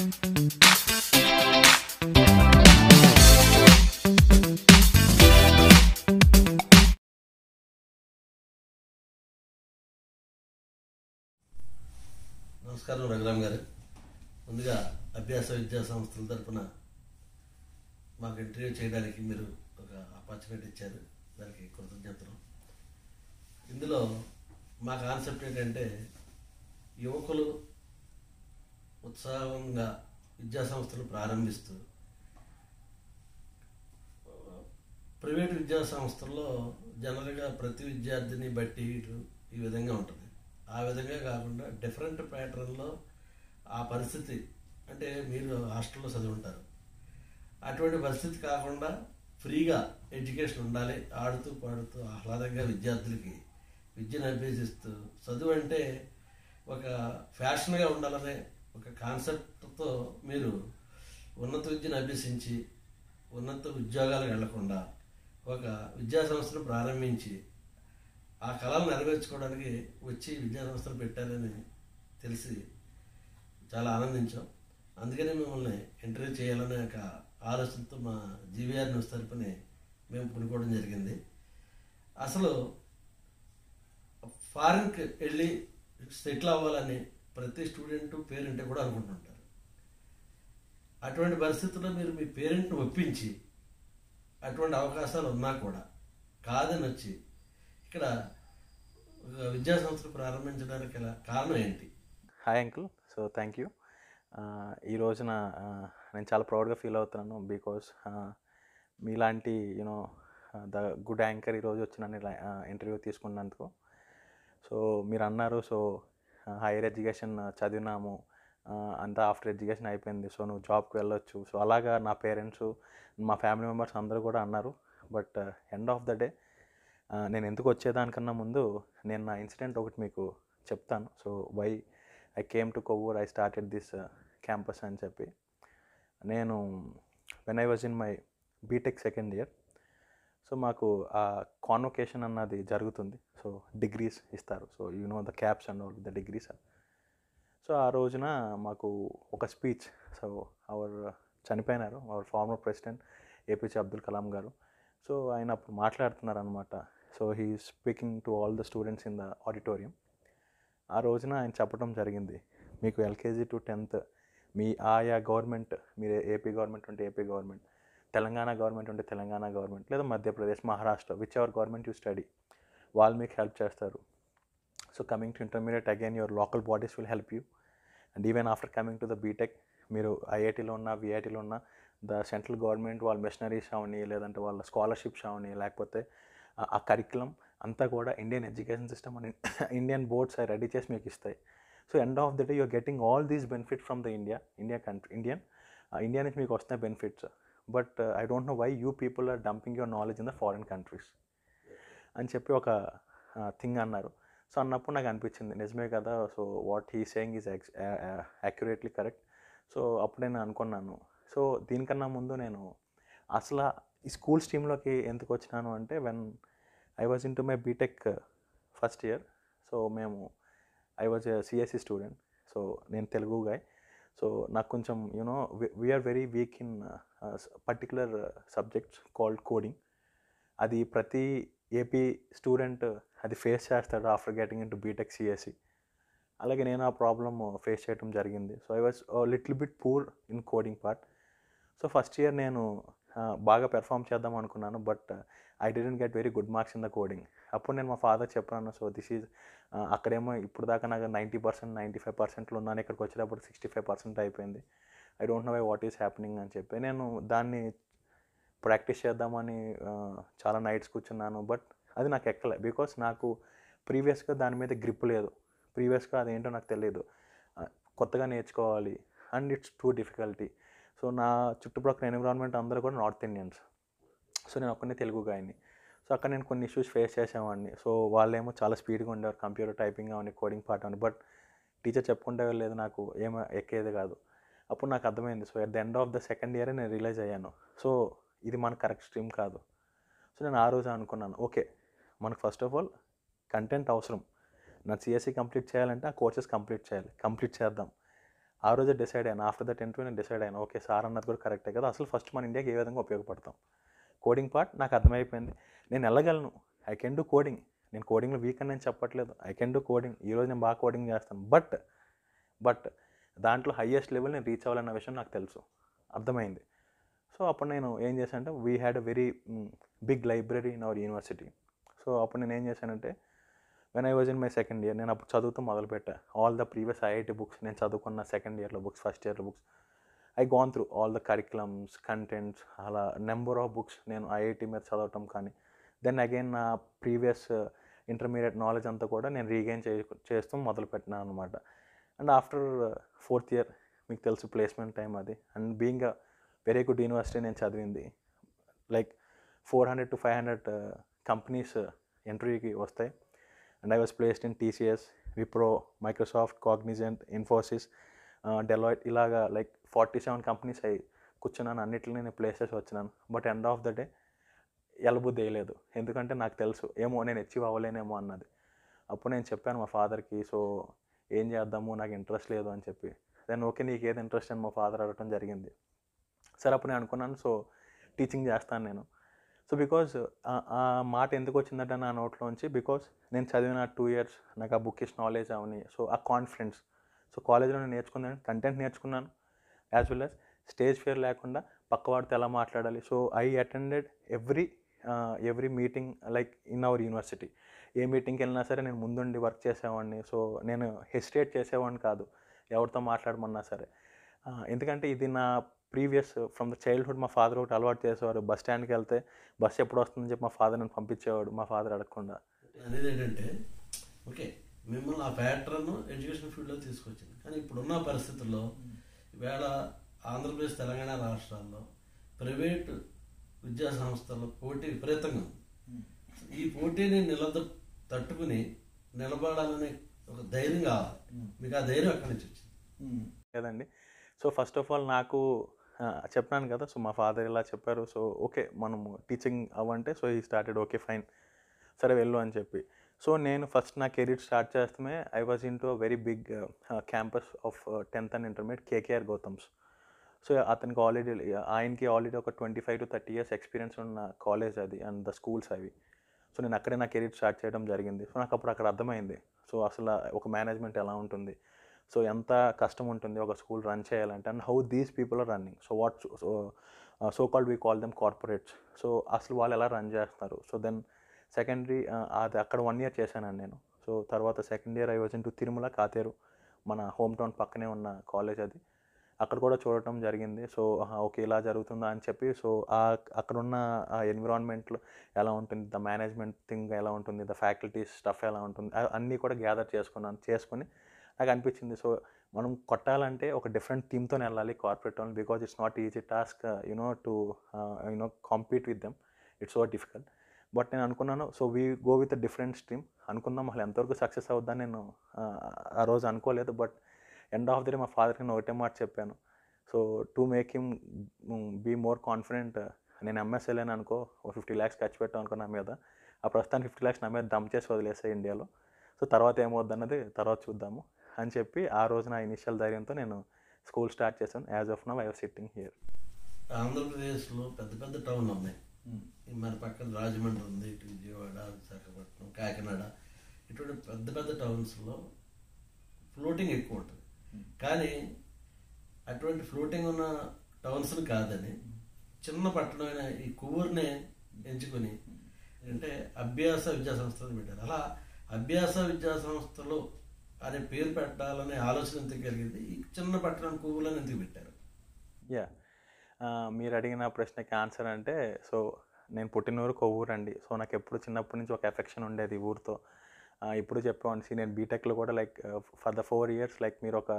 నమస్కారం రఘురామ్ గారు. ముందుగా అభ్యాస విద్యా సంస్థల తరఫున మాకు ఇంటర్వ్యూ చేయడానికి మీరు ఒక ఆపర్చునిటీ ఇచ్చారు, దానికి కృతజ్ఞతలు. ఇందులో మా కాన్సెప్ట్ ఏంటంటే యువకులు ఉత్సాహంగా విద్యా సంస్థలు ప్రారంభిస్తూ ప్రైవేట్ విద్యా సంస్థల్లో జనరల్గా ప్రతి విద్యార్థిని బట్టి ఈ విధంగా ఉంటుంది. ఆ విధంగా కాకుండా డిఫరెంట్ ప్యాటర్న్లో ఆ పరిస్థితి, అంటే మీరు హాస్టల్లో చదువుంటారు, అటువంటి పరిస్థితి కాకుండా ఫ్రీగా ఎడ్యుకేషన్ ఉండాలి, ఆడుతూ పాడుతూ ఆహ్లాదంగా విద్యార్థులకి విద్యను అభ్యసిస్తూ, చదువు అంటే ఒక ఫ్యాషన్గా ఉండాలనే ఒక కాన్సెప్ట్తో మీరు ఉన్నత విద్యను అభ్యసించి ఉన్నత ఉద్యోగాలకు వెళ్లకుండా ఒక విద్యా సంస్థను ప్రారంభించి ఆ కళలు నెరవేర్చుకోవడానికి వచ్చి విద్యా సంస్థలు పెట్టారని తెలిసి చాలా ఆనందించాం. అందుకనే మిమ్మల్ని ఇంటర్వ్యూ చేయాలనే ఒక ఆలోచనతో మా జీవీఆర్ న్యూస్ తరపుని మేము పునుకోవడం జరిగింది. అసలు ఫారిన్కి వెళ్ళి సెటిల్ అవ్వాలని ప్రతి స్టూడెంట్ పేరెంట్ కూడా అనుకుంటుంటారు. అటువంటి పరిస్థితుల్లో మీరు మీ పేరెంట్ని ఒప్పించి అటువంటి అవకాశాలు ఉన్నా కూడా కాదని వచ్చి ఇక్కడ విద్యా సంస్థలు ప్రారంభించడానికి కారణం ఏంటి? Hi uncle, so thank you. ఈ రోజున నేను చాలా ప్రౌడ్గా ఫీల్ అవుతున్నాను, బికాస్ మీలాంటి యూనో ద గుడ్ యాంకర్ ఈరోజు వచ్చి నన్ను ఇంటర్వ్యూ తీసుకున్నందుకు. సో మీరు అన్నారు, సో హైయర్ ఎడ్యుకేషన్ చదివినాము, అంతా ఆఫ్టర్ ఎడ్యుకేషన్ అయిపోయింది, సో నువ్వు జాబ్కి వెళ్ళొచ్చు. సో అలాగా నా పేరెంట్స్, మా ఫ్యామిలీ మెంబర్స్ అందరూ కూడా అన్నారు. But end of the day నేను ఎందుకు వచ్చేదానికన్నా ముందు నేను నా ఇన్సిడెంట్ ఒకటి మీకు చెప్తాను. So why I came to Kovvur, I started this campus అని చెప్పి. నేను when I was in my BTech second year, so మాకు ఆ కాన్వొకేషన్ అన్నది జరుగుతుంది. సో డిగ్రీస్ ఇస్తారు, so you know the caps and all the degrees. So ఆ రోజున మాకు ఒక స్పీచ్, సో చనిపోయినారు our former president APJ Abdul Kalam garu. So ఆయన అప్పుడు మాట్లాడుతున్నారు అనమాట. So he speaking to all the students in the auditorium. ఆ రోజున ఆయన చెప్పడం జరిగింది, మీకు ఎల్కేజీ టు 10th మీ ఆయా గవర్నమెంట్, మీరు ఏపీ గవర్నమెంట్ ఉంటే ఏపీ గవర్నమెంట్, తెలంగాణ గవర్నమెంట్ ఉంటే తెలంగాణ గవర్నమెంట్, లేదా Madhya Pradesh, Maharashtra, which ever government you study, వాళ్ళు మీకు హెల్ప్ చేస్తారు. So coming to intermediate again your local bodies will help you. And even after coming to the BTech, మీరు ఐఐటీలో ఉన్న విఐటీలో ఉన్న ద సెంట్రల్ గవర్నమెంట్ వాళ్ళ మిషనరీస్ అవని, లేదంటే వాళ్ళ స్కాలర్షిప్స్ అవని, లేకపోతే ఆ కరికులం అంతా కూడా ఇండియన్ ఎడ్యుకేషన్ సిస్టమ్ అని ఇండియన్ బోర్డ్స్ అవి రెడీ చేసి మీకు ఇస్తాయి. So end of the day you're getting all these benefits from the India నుంచి మీకు వస్తున్న benefits. But I don't know why you people are dumping your knowledge in the foreign countries అని చెప్పి ఒక థింగ్ అన్నారు. సో అన్నప్పుడు నాకు అనిపించింది నిజమే కదా, so what he saying is accurately correct. So అప్పుడు నేను అనుకున్నాను, సో దీనికన్నా ముందు నేను అసలు ఈ స్కూల్ స్ట్రీమ్లోకి ఎందుకు వచ్చినాను అంటే, when I was in to my BTech first year, so I was CSC student. So నేను తెలుగు గాయ్. సో నాకు కొంచెం you know we're very weak in particular subjects called coding. అది ప్రతి ఏపీ స్టూడెంట్ అది ఫేస్ చేస్తాడు after getting in to BTech CSC. అలాగే నేను ఆ ప్రాబ్లమ్ ఫేస్ చేయడం జరిగింది. So I was little bit poor in coding part. So first year నేను బాగా పెర్ఫామ్ చేద్దాం అనుకున్నాను, but I didn't get very good marks in the coding. అప్పుడు నేను మా ఫాదర్ చెప్పాను, సో దిస్ ఈజ్ అక్కడేమో ఇప్పుడు దాకా నాకు 90%, 95%లో ఉన్నాను, ఇక్కడికి వచ్చేటప్పుడు 65% అయిపోయింది. I don't know why what is happening అని చెప్పి నేను దాన్ని ప్రాక్టీస్ చేద్దామని చాలా నైట్స్ కూర్చున్నాను. బట్ అది నాకు ఎక్కలే, బికాస్ నాకు ప్రీవియస్గా దాని మీద గ్రిప్ లేదు. ప్రీవియస్గా అదేంటో నాకు తెలియదు, కొత్తగా నేర్చుకోవాలి, and it's two difficulty. So నా చుట్టుపక్కల ఎన్విరాన్మెంట్ అందరూ కూడా నార్త్ ఇండియన్స్, సో నేను ఒక్కనే తెలుగు గాయని. సో అక్కడ నేను కొన్ని ఇష్యూస్ ఫేస్ చేసేవాడిని. సో వాళ్ళేమో చాలా స్పీడ్గా ఉండేవారు, కంప్యూటర్ టైపింగ్ అవని, కోడింగ్ పార్ట్ అని. బట్ టీచర్ చెప్పుకుంటే వెళ్ళలేదు, నాకు ఏమో ఎక్కేది కాదు. అప్పుడు నాకు అర్థమైంది. So at the end of the second ఇయరే నేను రియలైజ్ అయ్యాను, సో ఇది మన కరెక్ట్ స్ట్రీమ్ కాదు. సో నేను ఆ రోజు అనుకున్నాను, ఓకే మనకు ఫస్ట్ ఆఫ్ ఆల్ కంటెంట్ అవసరం. నా సిఎస్సి కంప్లీట్ చేయాలంటే ఆ కోర్సెస్ కంప్లీట్ చేద్దాం. ఆ రోజే డిసైడ్ అయ్యాను. ఆఫ్టర్ దట్ ఇంటర్వ్యూ నేను డిసైడ్ అయ్యాను, ఓకే సార్ అన్నది కూడా కరెక్టే కదా, అసలు ఫస్ట్ మన ఇండియాకి ఏ విధంగా ఉపయోగపడతాం. కోడింగ్ పార్ట్ నాకు అర్థమైపోయింది, నేను వెళ్ళగలను, ఐ కెన్ డూ కోడింగ్. నేను కోడింగ్లో వీక్ అని నేను చెప్పట్లేదు, ఐ కెన్ డూ కోడింగ్. ఈరోజు నేను బాగా కోడింగ్ చేస్తాను. బట్ దాంట్లో హయ్యెస్ట్ లెవెల్ నేను రీచ్ అవ్వాలన్న విషయం నాకు తెలుసు, అర్థమైంది. సో అప్పుడు నేను ఏం చేశాను అంటే, we had a very big library in our university. So అప్పుడు నేను ఏం చేశానంటే, when I was in my second year, నేను అప్పుడు చదువుతూ మొదలుపెట్టా. All the previous IIT books నేను చదువుకున్న సెకండ్ ఇయర్లో బుక్స్, ఫస్ట్ ఇయర్లో books, I gone through all the curriculums, contents, అలా నెంబర్ ఆఫ్ బుక్స్ నేను ఐఐటి మీద చదవటం. కానీ దెన్ అగైన్ నా ప్రీవియస్ ఇంటర్మీడియట్ నాలెడ్జ్ అంతా కూడా నేను రీగైన్ చేస్తూ మొదలుపెట్టినాను అనమాట. అండ్ ఆఫ్టర్ ఫోర్త్ ఇయర్, మీకు తెలుసు ప్లేస్మెంట్ టైం అది, and being a very good university నేను చదివింది, లైక్ 400 to 500 కంపెనీస్ ఇంటర్వ్యూకి వస్తాయి. And I was placed in TCS, Wipro, Microsoft, Cognizant, Infosys, Deloitte, ఇలాగా లైక్ 47 కంపెనీస్ అయ్యి కూర్చున్నాను. అన్నిటిని నేను ప్లేసెస్ వచ్చినాను. But end of the day ఎలబుద్ధి వేయలేదు, ఎందుకంటే నాకు తెలుసు ఏమో నేను అచీవ్ అవ్వలేనేమో అన్నది. అప్పుడు నేను చెప్పాను మా ఫాదర్కి, సో ఏం చేద్దాము, నాకు ఇంట్రెస్ట్ లేదు అని చెప్పి. దెన్ ఓకే నీకు ఏది ఇంట్రెస్ట్ అని మా ఫాదర్ అడగటం జరిగింది. సరే అప్పుడు నేను అనుకున్నాను, సో టీచింగ్ చేస్తాను నేను. సో బికాజ్ ఆ మాట ఎందుకు వచ్చిందంటే నా నోట్లోంచి, బికాజ్ నేను చదివిన 2 years నాకు ఆ బుకిష్ నాలెడ్జ్ అవని, సో ఆ కాన్ఫిడెన్స్. సో కాలేజ్లో నేను నేర్చుకున్నాను, కంటెంట్ నేర్చుకున్నాను, as well as stage fear లేకుండా పక్కవాడితో ఎలా మాట్లాడాలి. So I attended every meeting like in our university. ఏ మీటింగ్కి వెళ్ళినా సరే నేను ముందుండి వర్క్ చేసేవాడిని. సో నేను హెసిటేట్ చేసేవాడిని కాదు ఎవరితో మాట్లాడమన్నా సరే. ఎందుకంటే ఇది నా ప్రీవియస్ ఫ్రమ్ ద చైల్డ్హుడ్. మా ఫాదర్ ఒకటి అలవాటు చేసేవారు, బస్ స్టాండ్కి వెళ్తే బస్సు ఎప్పుడు వస్తుందని చెప్పి మా ఫాదర్ నన్ను పంపించేవాడు, మా ఫాదర్ అడగకుండా. అనేది ఏంటంటే, ఓకే మిమ్మల్ని ఆ ప్యాటర్న్ ఎడ్యుకేషన్ ఫీల్డ్లో తీసుకొచ్చింది. కానీ ఇప్పుడున్న పరిస్థితుల్లో ఈవేళ ఆంధ్రప్రదేశ్, తెలంగాణ రాష్ట్రాల్లో ప్రైవేట్ విద్యా సంస్థల్లో పోటీ విపరీతంగా ఉంది. ఈ పోటీని తట్టుకుని నిలబడాలనే ఒక ధైర్యం కావాలి. మీకు ఆ ధైర్యం అక్కడి నుంచి వచ్చింది లేదండి. సో ఫస్ట్ ఆఫ్ ఆల్ నాకు చెప్పాను కదా, సో మా ఫాదర్ ఇలా చెప్పారు, సో ఓకే మనము టీచింగ్ అవ్వంటే, సో ఈ స్టార్టెడ్, ఓకే ఫైన్ సరే వెళ్ళు అని చెప్పి. సో నేను ఫస్ట్ నా కెరీర్ స్టార్ట్ చేస్తామే, I was in to a very big campus of 10th and intermediate, KKR Gautams. So అతనికి ఆయనకి ఆల్రెడీ ఒక 25 to 30 years ఎక్స్పీరియన్స్ ఉన్న కాలేజ్ అది, అండ్ ద స్కూల్స్ అవి. సో నేను అక్కడే నా కెరీర్ స్టార్ట్ చేయడం జరిగింది. సో నాకు అప్పుడు అక్కడ అర్థమైంది, సో అసలు ఒక మేనేజ్మెంట్ ఎలా ఉంటుంది, సో ఎంత కష్టం ఉంటుంది ఒక స్కూల్ రన్ చేయాలంటే, and how these people are running. So so called we call them corporates. So అసలు వాళ్ళు ఎలా రన్ చేస్తున్నారు. సో దెన్ సెకండరీ అది అక్కడ 1 year చేశానండి నేను. సో తర్వాత second year I was in to Tirumala, Katheru, మన హోమ్ టౌన్ పక్కనే ఉన్న కాలేజ్ అది. అక్కడ కూడా చూడటం జరిగింది. సో ఓకే ఇలా జరుగుతుందా అని చెప్పి, సో అక్కడున్న ఆ ఎన్విరాన్మెంట్లో ఎలా ఉంటుంది, ద మేనేజ్మెంట్ థింగ్ ఎలా ఉంటుంది, ద ఫ్యాకల్టీస్ స్టఫ్ ఎలా ఉంటుంది, అన్నీ కూడా గ్యాదర్ చేసుకొని నాకు అనిపించింది, సో మనం కొట్టాలంటే ఒక డిఫరెంట్ థీమ్తో వెళ్ళాలి కార్పొరేట్ వాళ్ళు, because it's not easy task to compete with them, it's so difficult. But నేను అనుకున్నాను, so we go with a different stream అనుకుందాం. అసలు ఎంతవరకు సక్సెస్ అవుద్దని నేను ఆ రోజు అనుకోలేదు. But end of the day మా ఫాదర్కి నేను ఒకటే మాట చెప్పాను, so to make him be more confident, నేను ఎంఎస్ వెళ్ళాను అనుకో, ఓ 50 lakhs ఖర్చు పెట్టాను అనుకో నా మీద, ఆ ప్రస్తుతానికి 50 lakhs నా మీద డంప్ చేసి వదిలేసాయి ఇండియాలో, సో తర్వాత ఏమవుద్ది అన్నది తర్వాత చూద్దాము అని చెప్పి ఆ రోజు నా ఇనిషియల్ ధైర్యంతో నేను స్కూల్ స్టార్ట్ చేశాను. As of now I was sitting here. ఆంధ్రప్రదేశ్లో పెద్ద పెద్ద టౌన్లు ఉన్నాయి, మన పక్కన రాజమండ్రి ఉంది, ఇటు విజయవాడ, విశాఖపట్నం, కాకినాడ, ఇటువంటి పెద్ద పెద్ద టౌన్స్లో ఫ్లోటింగ్ ఎక్కువ ఉంటుంది. కానీ అటువంటి ఫ్లోటింగ్ ఉన్న టౌన్స్ని కాదని చిన్న పట్టణమైన ఈ కొవ్వూరునే ఎంచుకొని అంటే అభ్యాస విద్యా సంస్థలు పెట్టారు. అలా అభ్యాస విద్యా సంస్థలు అనే పేరు పెట్టాలనే ఆలోచన ఎందుకు కలిగింది, ఈ చిన్న పట్టణం కొవ్వూరుని ఎందుకు పెట్టారు? యా, మీరు అడిగిన ప్రశ్నకి ఆన్సర్ అంటే, సో నేను పుట్టినూరు కొవ్వూరు అండి. సో నాకు ఎప్పుడు చిన్నప్పటి నుంచి ఒక ఎఫెక్షన్ ఉండేది ఊరితో. ఇప్పుడు చెప్పాను, నేను బీటెక్లో కూడా like for the 4 years like మీరు ఒక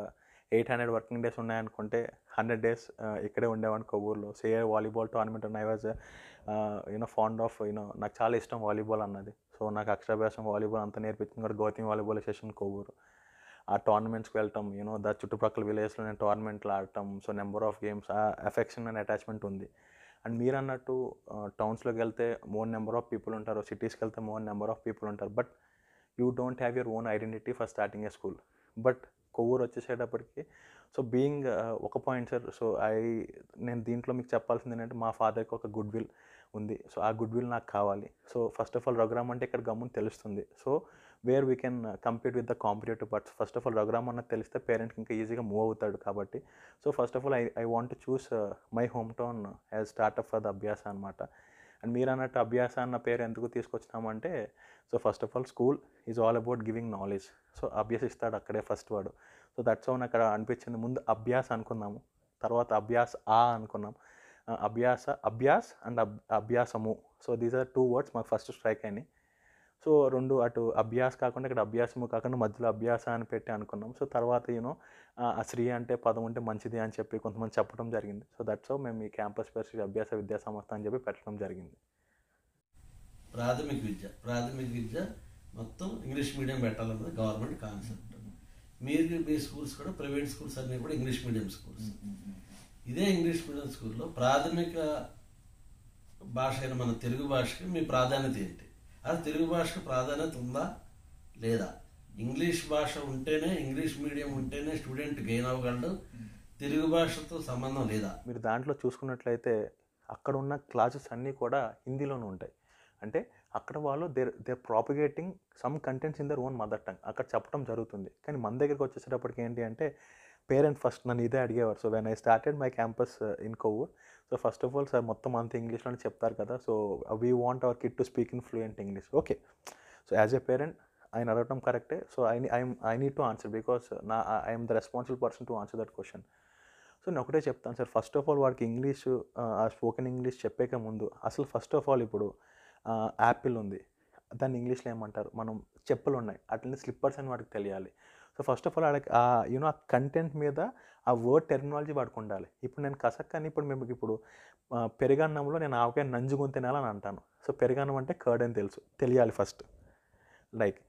800 వర్కింగ్ డేస్ ఉన్నాయనుకుంటే 100 days ఇక్కడే ఉండేవాడిని కొవ్వూరులో. Volleyball tournament I was fond of నాకు చాలా ఇష్టం వాలీబాల్ అన్నది. సో నాకు అక్షరాభ్యాసం వాలీబాల్ అంతా నేర్పించింది కూడా గౌతమి వాలీబాల్ అసోసియేషన్ కొవ్వూరు. ఆ టోర్నమెంట్స్కి వెళ్ళటం, ద చుట్టుపక్కల విలేజ్లో నేను టోర్నమెంట్లు ఆడటం, సో నెంబర్ ఆఫ్ గేమ్స్, ఆ ఎఫెక్షన్ అండ్ అటాచ్మెంట్ ఉంది. అండ్ మీరు అన్నట్టు టౌన్స్లోకి వెళ్తే మోర్ నెంబర్ ఆఫ్ పీపుల్ ఉంటారు, సిటీస్కి వెళ్తే మోర్ నెంబర్ ఆఫ్ పీపుల్ ఉంటారు, but you don't have your own identity for starting a school. But Kovvur వచ్చేసేటప్పటికి సో బీయింగ్ ఒక పాయింట్ సార్, సో నేను దీంట్లో మీకు చెప్పాల్సింది ఏంటంటే మా ఫాదర్కి ఒక గుడ్ విల్ ఉంది. సో ఆ గుడ్ విల్ నాకు కావాలి. So first of all Raghuram అంటే ఇక్కడ గమ్మున తెలుస్తుంది. So where we can compete with the competitive parts. First of all Raghuram అన్నది తెలిస్తే పేరెంట్కి ఇంకా ఈజీగా మూవ్ అవుతాడు కాబట్టి. So first of all I want to choose my home town as startup for the Abhyasa అనమాట. అండ్ మీరు అన్నట్టు అభ్యాస అన్న పేరు ఎందుకు తీసుకొచ్చినామంటే, so first of all school is all about giving knowledge. So అభ్యసిస్తాడు అక్కడే ఫస్ట్ వాడు. సో దట్స్ అవును అక్కడ అనిపించింది. ముందు అభ్యాస్ అనుకున్నాము, తర్వాత అభ్యాస్ అనుకున్నాం, అభ్యాస్ అండ్ అభ్యాసము. సో దీస్ ఆర్ 2 words మాకు ఫస్ట్ స్ట్రైక్ అయినాయి. సో 2 అటు అభ్యాస్ కాకుండా ఇక్కడ అభ్యాసము కాకుండా మధ్యలో అభ్యాస అని పెట్టి అనుకున్నాం. సో తర్వాత ఆ శ్రీ అంటే పదం ఉంటే మంచిది అని చెప్పి కొంతమంది చెప్పడం జరిగింది. సో దట్స్ హౌ మేము ఈ క్యాంపస్ పేరు శ్రీ అభ్యాస విద్యా సంస్థ అని చెప్పి పెట్టడం జరిగింది. ప్రాథమిక విద్య మొత్తం ఇంగ్లీష్ మీడియం పెట్టాలన్నది గవర్నమెంట్ కాన్సెప్ట్. మీ స్కూల్స్ కూడా ప్రైవేట్ స్కూల్స్ అన్నీ కూడా ఇంగ్లీష్ మీడియం స్కూల్స్. ఇదే ఇంగ్లీష్ మీడియం స్కూల్లో ప్రాథమిక భాష అయిన మన తెలుగు భాషకి మీ ప్రాధాన్యత ఏంటి? అది తెలుగు భాషకు ప్రాధాన్యత ఉందా లేదా? ఇంగ్లీష్ భాష ఉంటేనే, ఇంగ్లీష్ మీడియం ఉంటేనే స్టూడెంట్ గెయిన్ అవ్వగలడు, తెలుగు భాషతో సంబంధం లేదా? మీరు దాంట్లో చూసుకున్నట్లయితే అక్కడ ఉన్న క్లాసెస్ అన్నీ కూడా హిందీలోనే ఉంటాయి. అంటే అక్కడ వాళ్ళు they're propagating some contents in their own mother tongue అక్కడ చెప్పడం జరుగుతుంది. కానీ మన దగ్గరికి వచ్చేసేటప్పటికి ఏంటి అంటే పేరెంట్ ఫస్ట్ నన్ను ఇదే అడిగేవారు. So when I started my campus in Kovvur, so first of all sir మొత్తం అంతా ఇంగ్లీష్లోనే చెప్తారు కదా, so we want hour kid to speak in fluent English. Okay, so as a parent ఆయన అడగటం కరెక్టే. So I need to answer because I'm the responsible person to answer that question. So నేను ఒకటే చెప్తాను సార్, ఫస్ట్ ఆఫ్ ఆల్ వాడికి English ఆ spoken English చెప్పేక ముందు అసలు ఫస్ట్ ఆఫ్ ఆల్ ఇప్పుడు యాపిల్ ఉంది, దాన్ని ఇంగ్లీష్లో ఏమంటారు, మనం చెప్పులు ఉన్నాయి, అట్లనే స్లిప్పర్స్ అని వాడికి తెలియాలి. సో ఫస్ట్ ఆఫ్ ఆల్ వాడికి ఆ కంటెంట్ మీద ఆ వర్డ్ టెర్మినాలజీ వాడికి ఉండాలి. ఇప్పుడు నేను కసక్ అని ఇప్పుడు పెరుగన్నంలో నేను ఆవకాయ నంజుకొని తినాలని అంటాను. సో పెరుగన్నం అంటే కర్డ్ అని తెలియాలి ఫస్ట్. లైక్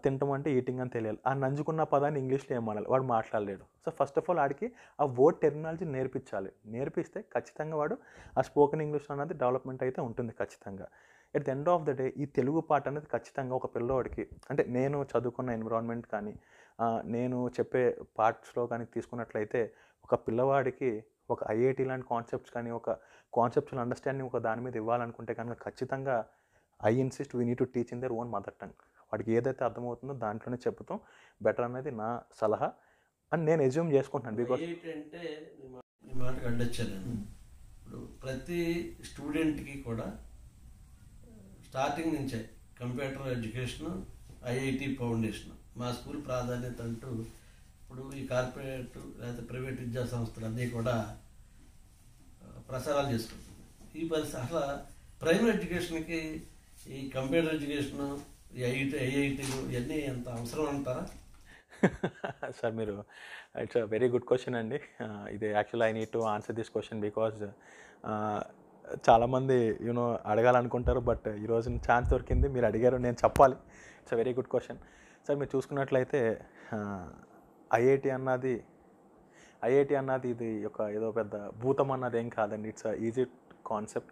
తినటం అంటే ఈటింగ్ అని తెలియాలి. ఆ నంజుకున్న పదాన్ని ఇంగ్లీష్లో ఏమనాలి, వాడు మాట్లాడలేడు. సో ఫస్ట్ ఆఫ్ ఆల్ వాడికి ఆ వర్డ్ టెర్మినాలజీ నేర్పిస్తే ఖచ్చితంగా వాడు ఆ స్పోకెన్ ఇంగ్లీష్ అనేది డెవలప్మెంట్ అయితే ఉంటుంది ఖచ్చితంగా. At the end of the day ఈ తెలుగు పాట అనేది ఖచ్చితంగా ఒక పిల్లవాడికి, అంటే నేను చదువుకున్న ఎన్విరాన్మెంట్ కానీ నేను చెప్పే పార్ట్స్లో కానీ తీసుకున్నట్లయితే ఒక పిల్లవాడికి ఒక ఐఐటి లాంటి కాన్సెప్ట్స్ కానీ ఒక కాన్సెప్చువల్ అండర్స్టాండింగ్ ఒక దాని మీద ఇవ్వాలనుకుంటే కనుక ఖచ్చితంగా I insist we need to teach in their own mother tongue. వాడికి ఏదైతే అర్థమవుతుందో దాంట్లోనే చెప్తాం బెటర్ అనేది నా సలహా అని నేను ఎజ్యూమ్ చేసుకుంటున్నాను. బికాస్ అంటే మీ మాటకు అడ్డొచ్చాను. ఇప్పుడు ప్రతి స్టూడెంట్కి కూడా స్టార్టింగ్ నుంచే కంప్యూటర్ ఎడ్యుకేషన్, ఐఐటి ఫౌండేషన్ మా స్కూల్ ప్రాధాన్యత అంటూ ఇప్పుడు ఈ కార్పొరేట్ లేదా ప్రైవేట్ విద్యా సంస్థలు అన్నీ కూడా ప్రసారాలు చేసుకుంటుంది. ఈ పరిస్థితి అసలు ప్రైమరీ ఎడ్యుకేషన్కి ఈ కంప్యూటర్ ఎడ్యుకేషన్, ఈ ఐఐటీలు ఇవన్నీ ఎంత అవసరం అంటారా? సార్ మీరు it's a very good question అండి. ఇది actually I need to answer this question because చాలామంది అడగాలనుకుంటారు, బట్ ఈరోజు ఛాన్స్ దొరికింది, మీరు అడిగారు, నేను చెప్పాలి. It's a very good question. Sir మీరు చూసుకున్నట్లయితే ఐఐటి అన్నది ఇది ఏదో పెద్ద భూతం అన్నది ఏం కాదండి. It's easy concept.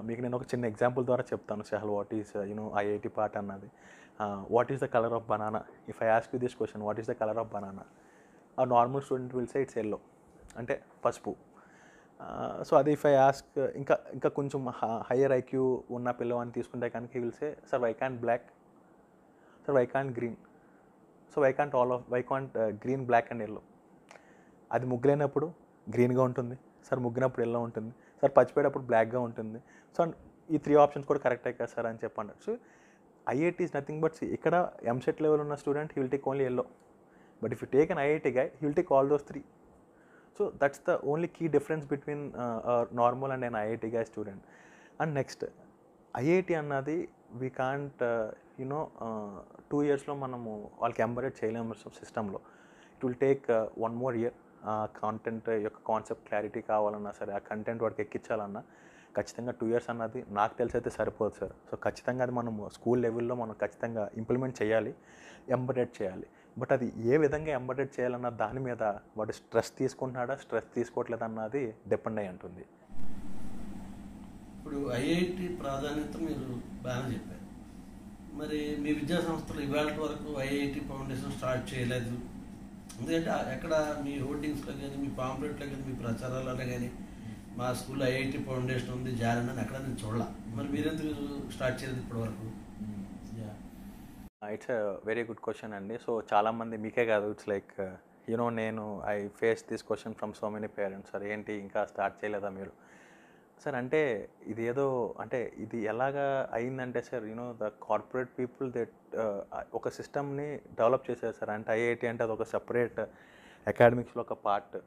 మీకు నేను ఒక చిన్న ఎగ్జాంపుల్ ద్వారా చెప్తాను. షహల్ వాట్ ఈస్ ఐఐటి పార్ట్ అన్నది. What is the colour of banana? If I ask you this question, what is the colour of banana? A normal student will say it's yellow, అంటే పసుపు. సో అది if I ask ఇంకా కొంచెం higher IQ ఉన్న పిల్లవాడిని తీసుకుంటే కనుక he will say, sir why can't black, sir why can't green, so why can't green, black and yellow. అది ముగ్గులేనప్పుడు గ్రీన్గా ఉంటుంది సార్, ముగ్గినప్పుడు ఎల్లో ఉంటుంది సార్, పచ్చిపోయేటప్పుడు బ్లాక్గా ఉంటుంది. సో ఈ 3 ఆప్షన్స్ కూడా కరెక్టే కదా సార్ అని చెప్పండి. So IIT is nothing but ఇక్కడ ఎంసెట్ లెవెల్ ఉన్న student he will take only yellow, but if you take an IIT guy he will take all those 3. So that's the only key difference between a normal and an IIT guy student. And next, IIT అన్నది we can't 2 yearsలో మనము వాళ్ళకి embedded చేయలేము సిస్టంలో. It will take 1 more year. Content యొక్క concept clarity కావాలన్నా సరే, ఆ content వాడికి ఎక్కించాలన్నా ఖచ్చితంగా 2 years అన్నది నాకు తెలిసి అయితే సరిపోదు సార్. సో ఖచ్చితంగా అది మనం స్కూల్ లెవెల్లో మనం ఖచ్చితంగా ఇంప్లిమెంట్ చేయాలి, ఎంబెడెడ్ చేయాలి. బట్ అది ఏ విధంగా ఎంబెడెడ్ చేయాలన్న దాని మీద వాడు స్ట్రెస్ తీసుకుంటున్నాడా, స్ట్రెస్ తీసుకోవట్లేదు అన్నది డిపెండ్ అయి ఉంటుంది. ఇప్పుడు ఐఐటి ప్రాధాన్యత మీరు బాగా చెప్పారు. మరి మీ విద్యా సంస్థలు ఇవాళ వరకు ఐఐటి ఫౌండేషన్ స్టార్ట్ చేయలేదు, ఎందుకంటే ఎక్కడ మీ హోర్డింగ్స్లో కానీ మీ పాంప్లెట్లో కానీ మీ ప్రచారాలలో కానీ మా స్కూల్లో ఐఐటి ఫౌండేషన్ ఉంది జాయిన్ అని అక్కడ నేను చూడాల. మరి మీరెందుకు స్టార్ట్ చేయలేదు ఇప్పటివరకు? It's a very good question అండి. సో చాలామంది మీకే కాదు, ఇట్స్ లైక్ యూనో నేను I face this question from so many parents. Sir ఏంటి ఇంకా స్టార్ట్ చేయలేదా మీరు? సార్ అంటే ఇది ఏదో అంటే ఇది ఎలాగా అయిందంటే sir you know the corporate people that ఒక సిస్టమ్ని డెవలప్ చేశారు సార్. అంటే ఐఐటి అంటే అది ఒక సపరేట్ అకాడమిక్స్లో ఒక పార్ట్,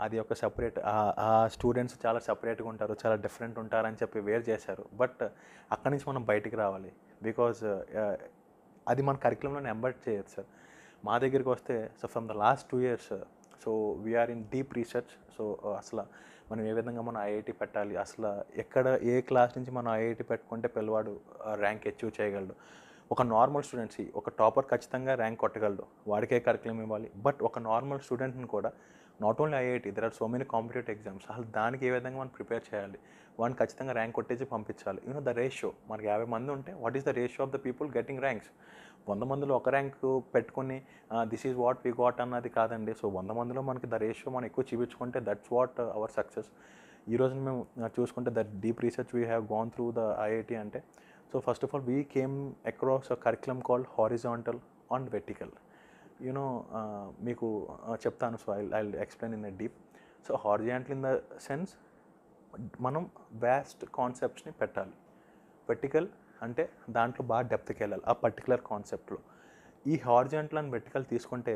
అది ఒక సపరేట్, ఆ స్టూడెంట్స్ చాలా సపరేట్గా ఉంటారు, చాలా డిఫరెంట్ ఉంటారని చెప్పి వేరు చేశారు. బట్ అక్కడి నుంచి మనం బయటికి రావాలి, బికాజ్ అది మన కరికులంలో ఎంబర్ట్ చేయదు సార్. మా దగ్గరికి వస్తే so from the last 2 years so we're in deep research. So అసలు మనం ఏ విధంగా మనం ఐఐటి పెట్టాలి, అసలు ఎక్కడ ఏ క్లాస్ నుంచి మనం ఐఐటి పెట్టుకుంటే పిల్లవాడు ర్యాంక్ అచీవ్ చేయగలడు. ఒక నార్మల్ స్టూడెంట్స్, ఒక టాపర్ ఖచ్చితంగా ర్యాంక్ కొట్టగలడు, వాడికే కరికులం ఇవ్వాలి. బట్ ఒక నార్మల్ స్టూడెంట్ని కూడా not only IIT, there are so many competitive exams, అసలు దానికి ఏ విధంగా మనం ప్రిపేర్ చేయాలి, వాడిని ఖచ్చితంగా ర్యాంక్ కొట్టేసి పంపించాలి. యూనో ద రేషియో మనకి 50 మంది ఉంటే what is the ratio of the people getting ranks? 100 మందిలో ఒక ర్యాంక్ పెట్టుకుని this is what we got అన్నది కాదండి. సో 100 మందిలో మనకి ద రేషియో మనం ఎక్కువ చూపించుకుంటే దట్స్ వాట్ అవర్ సక్సెస్. ఈ రోజు మేము చూసుకుంటే that deep research we have gone through the IIT అంటే. So first of all we came across a curriculum called horizontal and vertical. You know మీకు చెప్తాను. So I explain in the deep. So horizontal in the sense మనం vast కాన్సెప్ట్స్ని పెట్టాలి. Vertical అంటే దాంట్లో బాగా డెప్త్కి వెళ్ళాలి ఆ పర్టికులర్ కాన్సెప్ట్లో. ఈ హారిజాంటల్ అండ్ వెర్టికల్ తీసుకుంటే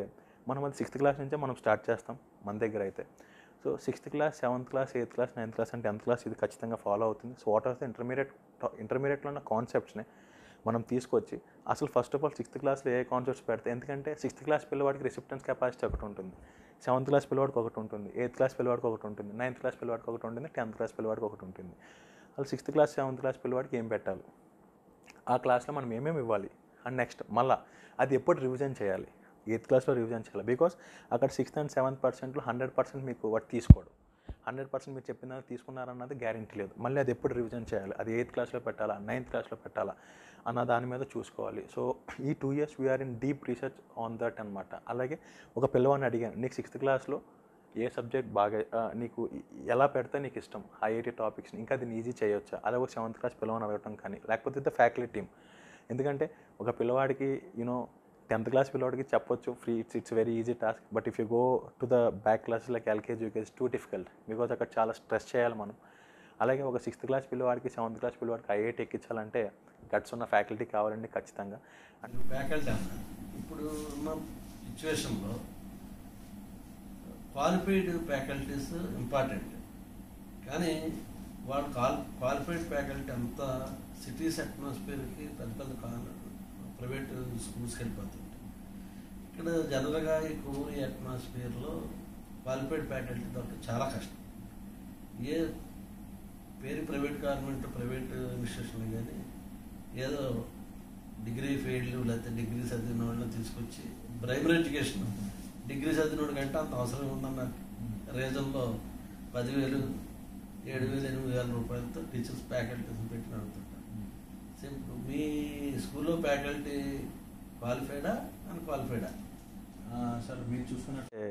మనం అది 6th క్లాస్ నుంచే మనం స్టార్ట్ చేస్తాం మన దగ్గర అయితే. So 6th class, 7th class, 8th class, 9th class and 10th class ఇది ఖచ్చితంగా ఫాలో అవుతుంది. సో వాట్ ఆర్ ద ఇంటర్మీడియట్లో ఉన్న కాన్సెప్ట్స్ని మనం తీసుకొచ్చి అసలు ఫస్ట్ ఆఫ్ ఆల్ 6th క్లాస్లో ఏ కాన్సెప్ట్స్ పెడితే, ఎందుకంటే 6th క్లాస్ పిల్లవాడికి రిసిప్టెన్స్ కెపాసిటీ ఒకటి ఉంటుంది, 7th క్లాస్ పిల్లవాడికి ఒకటి ఉంటుంది, 8th క్లాస్ పిల్లవాడికి ఒకటి ఉంటుంది, 9th క్లాస్ పిల్లవాడికి ఒకటి ఉంటుంది, 10th క్లాస్ పిల్లవాడికి ఒకటి ఉంటుంది. అసలు 6th క్లాస్, 7th క్లాస్ పిల్లవాడికి ఏం పెట్టాలి, ఆ క్లాస్లో మనం ఏమేమి ఇవ్వాలి, అండ్ నెక్స్ట్ మళ్ళీ అది ఎప్పుడు రివిజన్ చేయాలి, 8th క్లాస్లో రివిజన్ చేయాలి. బికాస్ అక్కడ 6th and 7th% 100% మీకు వాటి తీసుకోడు, 100% మీరు చెప్పిన తీసుకున్నారన్నది గ్యారెంటీ లేదు. మళ్ళీ అది ఎప్పుడు రివిజన్ చేయాలి, అది 8th క్లాస్లో పెట్టాలా, 9th క్లాస్లో పెట్టాలా అన్న దాని మీద చూసుకోవాలి. సో ఈ 2 years we're in deep research on that అనమాట. అలాగే ఒక పిల్లవాడిని అడిగాను, నీకు 6th క్లాస్లో ఏ సబ్జెక్ట్ బాగా నీకు ఎలా పెడితే నీకు ఇష్టం ఐఐటి టాపిక్స్ని, ఇంకా దీన్ని ఈజీ చేయొచ్చా, అదే ఒక 7th క్లాస్ పిల్లవాడిని అడగటం కానీ, లేకపోతే ద ఫ్యాకల్టీ టీమ్. ఎందుకంటే ఒక పిల్లవాడికి యూనో 10th క్లాస్ పిల్లవాడికి చెప్పొచ్చు free, it's very easy task. But if you go to the back classes like LKG, UKG, too difficult, because అక్కడ చాలా స్ట్రెస్ చేయాలి మనం. అలాగే ఒక 6th క్లాస్ పిల్లవాడికి, 7th క్లాస్ పిల్లవాడికి ఐఐటి ఎక్కించాలంటే గట్స్ ఉన్న ఫ్యాకల్టీ కావాలండి ఖచ్చితంగా. అండ్ ఫ్యాకల్టీ అన్న ఇప్పుడు ఉన్న సిచ్యువేషన్లో క్వాలిఫైడ్ ఫ్యాకల్టీస్ ఇంపార్టెంట్, కానీ వాళ్ళు క్వాలిఫైడ్ ఫ్యాకల్టీ అంతా సిటీస్ అట్మాస్ఫియర్కి పెద్ద పెద్ద ప్రైవేట్ స్కూల్స్కి వెళ్ళిపోతుంటాయి. ఇక్కడ జనరల్గా ఈ కోరి అట్మాస్ఫియర్లో క్వాలిఫైడ్ ఫ్యాకల్టీ దొరకడం చాలా కష్టం. ఏ పేరు ప్రైవేట్ గవర్నమెంట్ ప్రైవేట్ ఇన్స్టిట్యూషన్లు కానీ ఏదో డిగ్రీ ఫెయిల్డ్ లేకపోతే డిగ్రీ చదివిన వాళ్ళని తీసుకొచ్చి ప్రైమరీ ఎడ్యుకేషన్ డిగ్రీ చదివినోడు కంటే అంత అవసరం ఉందన్న రీజన్లో 10,000, 7,000, 8,000 రూపాయలతో టీచర్స్ ఫ్యాకల్టీస్ పెట్టి నడుపుతుంటారు. సింపుల్. మీ స్కూల్లో ఫ్యాకల్టీ క్వాలిఫైడా అన్క్వాలిఫైడా? సార్ మీరు చూసుకున్నట్టే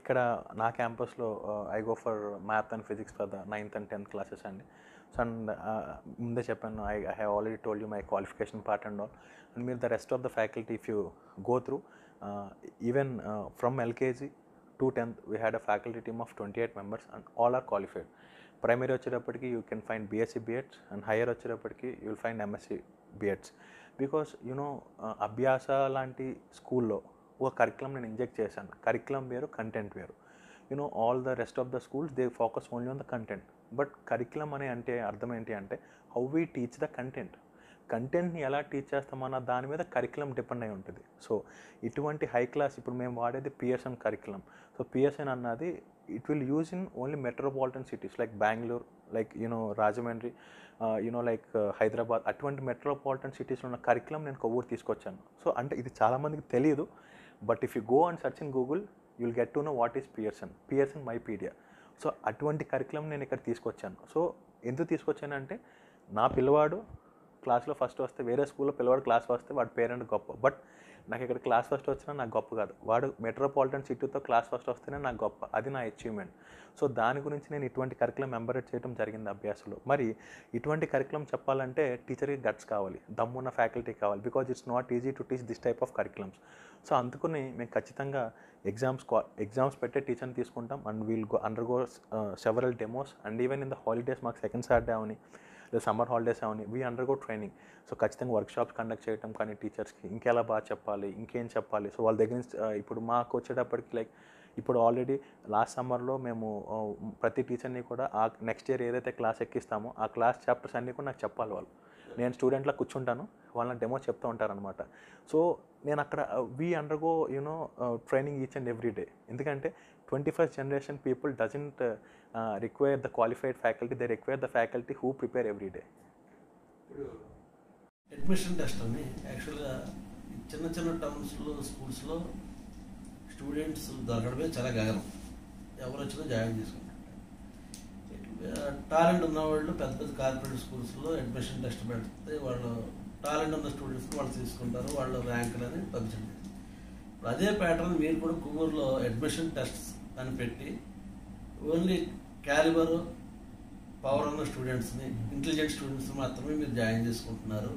ఇక్కడ నా క్యాంపస్లో I go for math and physics for the 9th and 10th classes అండి. సో అండ్ ముందే చెప్పాను, I have already told you my qualification part and all. And మీరు the rest of the faculty if you go through even from LKG to 10th we had a faculty team of 28 members and all are qualified. Primary వచ్చేటప్పటికి you can find BSc BEds and higher వచ్చేటప్పటికి you will find MSc BEds. Because you know Abhyasa లాంటి స్కూల్లో ఒక curriculum నేను inject చేశాను. Curriculum వేరు, content వేరు. You know all the rest of the schools they focus only on the content. But curriculum అనే అంటే అర్థం ఏంటి అంటే how we teach the content. కంటెంట్ని ఎలా టీచ్ చేస్తామన్న దాని మీద కరికులం డిపెండ్ అయి ఉంటుంది. సో ఇటువంటి హై క్లాస్ ఇప్పుడు మేము వాడేది పిఎస్ఎన్ కరికులం. సో పిఎస్ఎన్ అన్నది it will use in only metropolitan cities like Bengaluru, like you know Rajahmundry, you know like Hyderabad, అటువంటి మెట్రోపాలిటన్ సిటీస్లో ఉన్న కరికులం నేను కొవ్వూరు తీసుకొచ్చాను. సో అంటే ఇది చాలామందికి తెలియదు. But if you go and search in Google you will get to know what is PSN Mypedia. So అటువంటి కరికులం నేను ఇక్కడ తీసుకొచ్చాను. సో ఎందుకు తీసుకొచ్చానంటే నా పిల్లవాడు క్లాస్లో ఫస్ట్ వస్తే, వేరే స్కూల్లో పిల్లవాడు క్లాస్ వస్తే వాడి పేరెంట్ గొప్ప, బట్ నాకు ఇక్కడ క్లాస్ ఫస్ట్ వచ్చినా నాకు గొప్ప కాదు, వాడు మెట్రోపాలిటన్ సిటీతో క్లాస్ ఫస్ట్ వస్తేనే నాకు గొప్ప, అది నా అచీవ్మెంట్. సో దాని గురించి నేను ఇటువంటి కరికులం ఎంబరేట్ చేయడం జరిగింది అభ్యాసంలో. మరి ఇటువంటి కరికులం చెప్పాలంటే టీచర్కి గట్స్ కావాలి, దమ్మున్న ఫ్యాకల్టీ కావాలి, because it's not easy to teach this type of curriculums. So అందుకని మేము ఖచ్చితంగా ఎగ్జామ్స్ పెట్టే టీచర్ని తీసుకుంటాం, and we'll undergo several demos, and even in the holidays మాకు సెకండ్ సాటర్డే అవని లేదా సమ్మర్ హాలిడేస్ అవని వీ అండర్గో ట్రైనింగ్. సో ఖచ్చితంగా వర్క్షాప్స్ కండక్ట్ చేయడం, కానీ టీచర్స్కి ఇంకెలా బాగా చెప్పాలి, ఇంకేం చెప్పాలి. సో వాళ్ళ దగ్గర నుంచి ఇప్పుడు మాకు వచ్చేటప్పటికి లైక్ ఇప్పుడు ఆల్రెడీ లాస్ట్ సమ్మర్లో మేము ప్రతి టీచర్ని కూడా ఆ నెక్స్ట్ ఇయర్ ఏదైతే క్లాస్ ఎక్కిస్తామో ఆ క్లాస్ చాప్టర్స్ అన్నీ కూడా నాకు చెప్పాలి వాళ్ళు. నేను స్టూడెంట్లా కూర్చుంటాను, వాళ్ళని డెమో చెప్తూ ఉంటారనమాట. సో నేను అక్కడ we undergo you know training each and every day. ఎందుకంటే 21st generation people doesn't require the qualified faculty, they require the faculty who prepare every day. Admission test అని యాక్చువల్గా చిన్న చిన్న టౌన్స్లో స్కూల్స్లో స్టూడెంట్స్ దొరకడమే చాలా గగనం, ఎవరు వచ్చినా జాయిన్ చేసుకుంటారు. టాలెంట్ ఉన్నవాళ్ళు పెద్ద పెద్ద కార్పొరేట్ స్కూల్స్లో అడ్మిషన్ టెస్ట్ పెడితే వాళ్ళు టాలెంట్ ఉన్న స్టూడెంట్స్కి వాళ్ళు తీసుకుంటారు, వాళ్ళు ర్యాంకులని పంపించండి. ఇప్పుడు అదే ప్యాటర్న్ మీరు కూడా కుమ్మూరులో అడ్మిషన్ టెస్ట్స్ అని పెట్టి ఓన్లీ క్యాలిబర్ పవర్ ఉన్న స్టూడెంట్స్ని, ఇంటెలిజెంట్ స్టూడెంట్స్ మాత్రమే మీరు జాయిన్ చేసుకుంటున్నారు,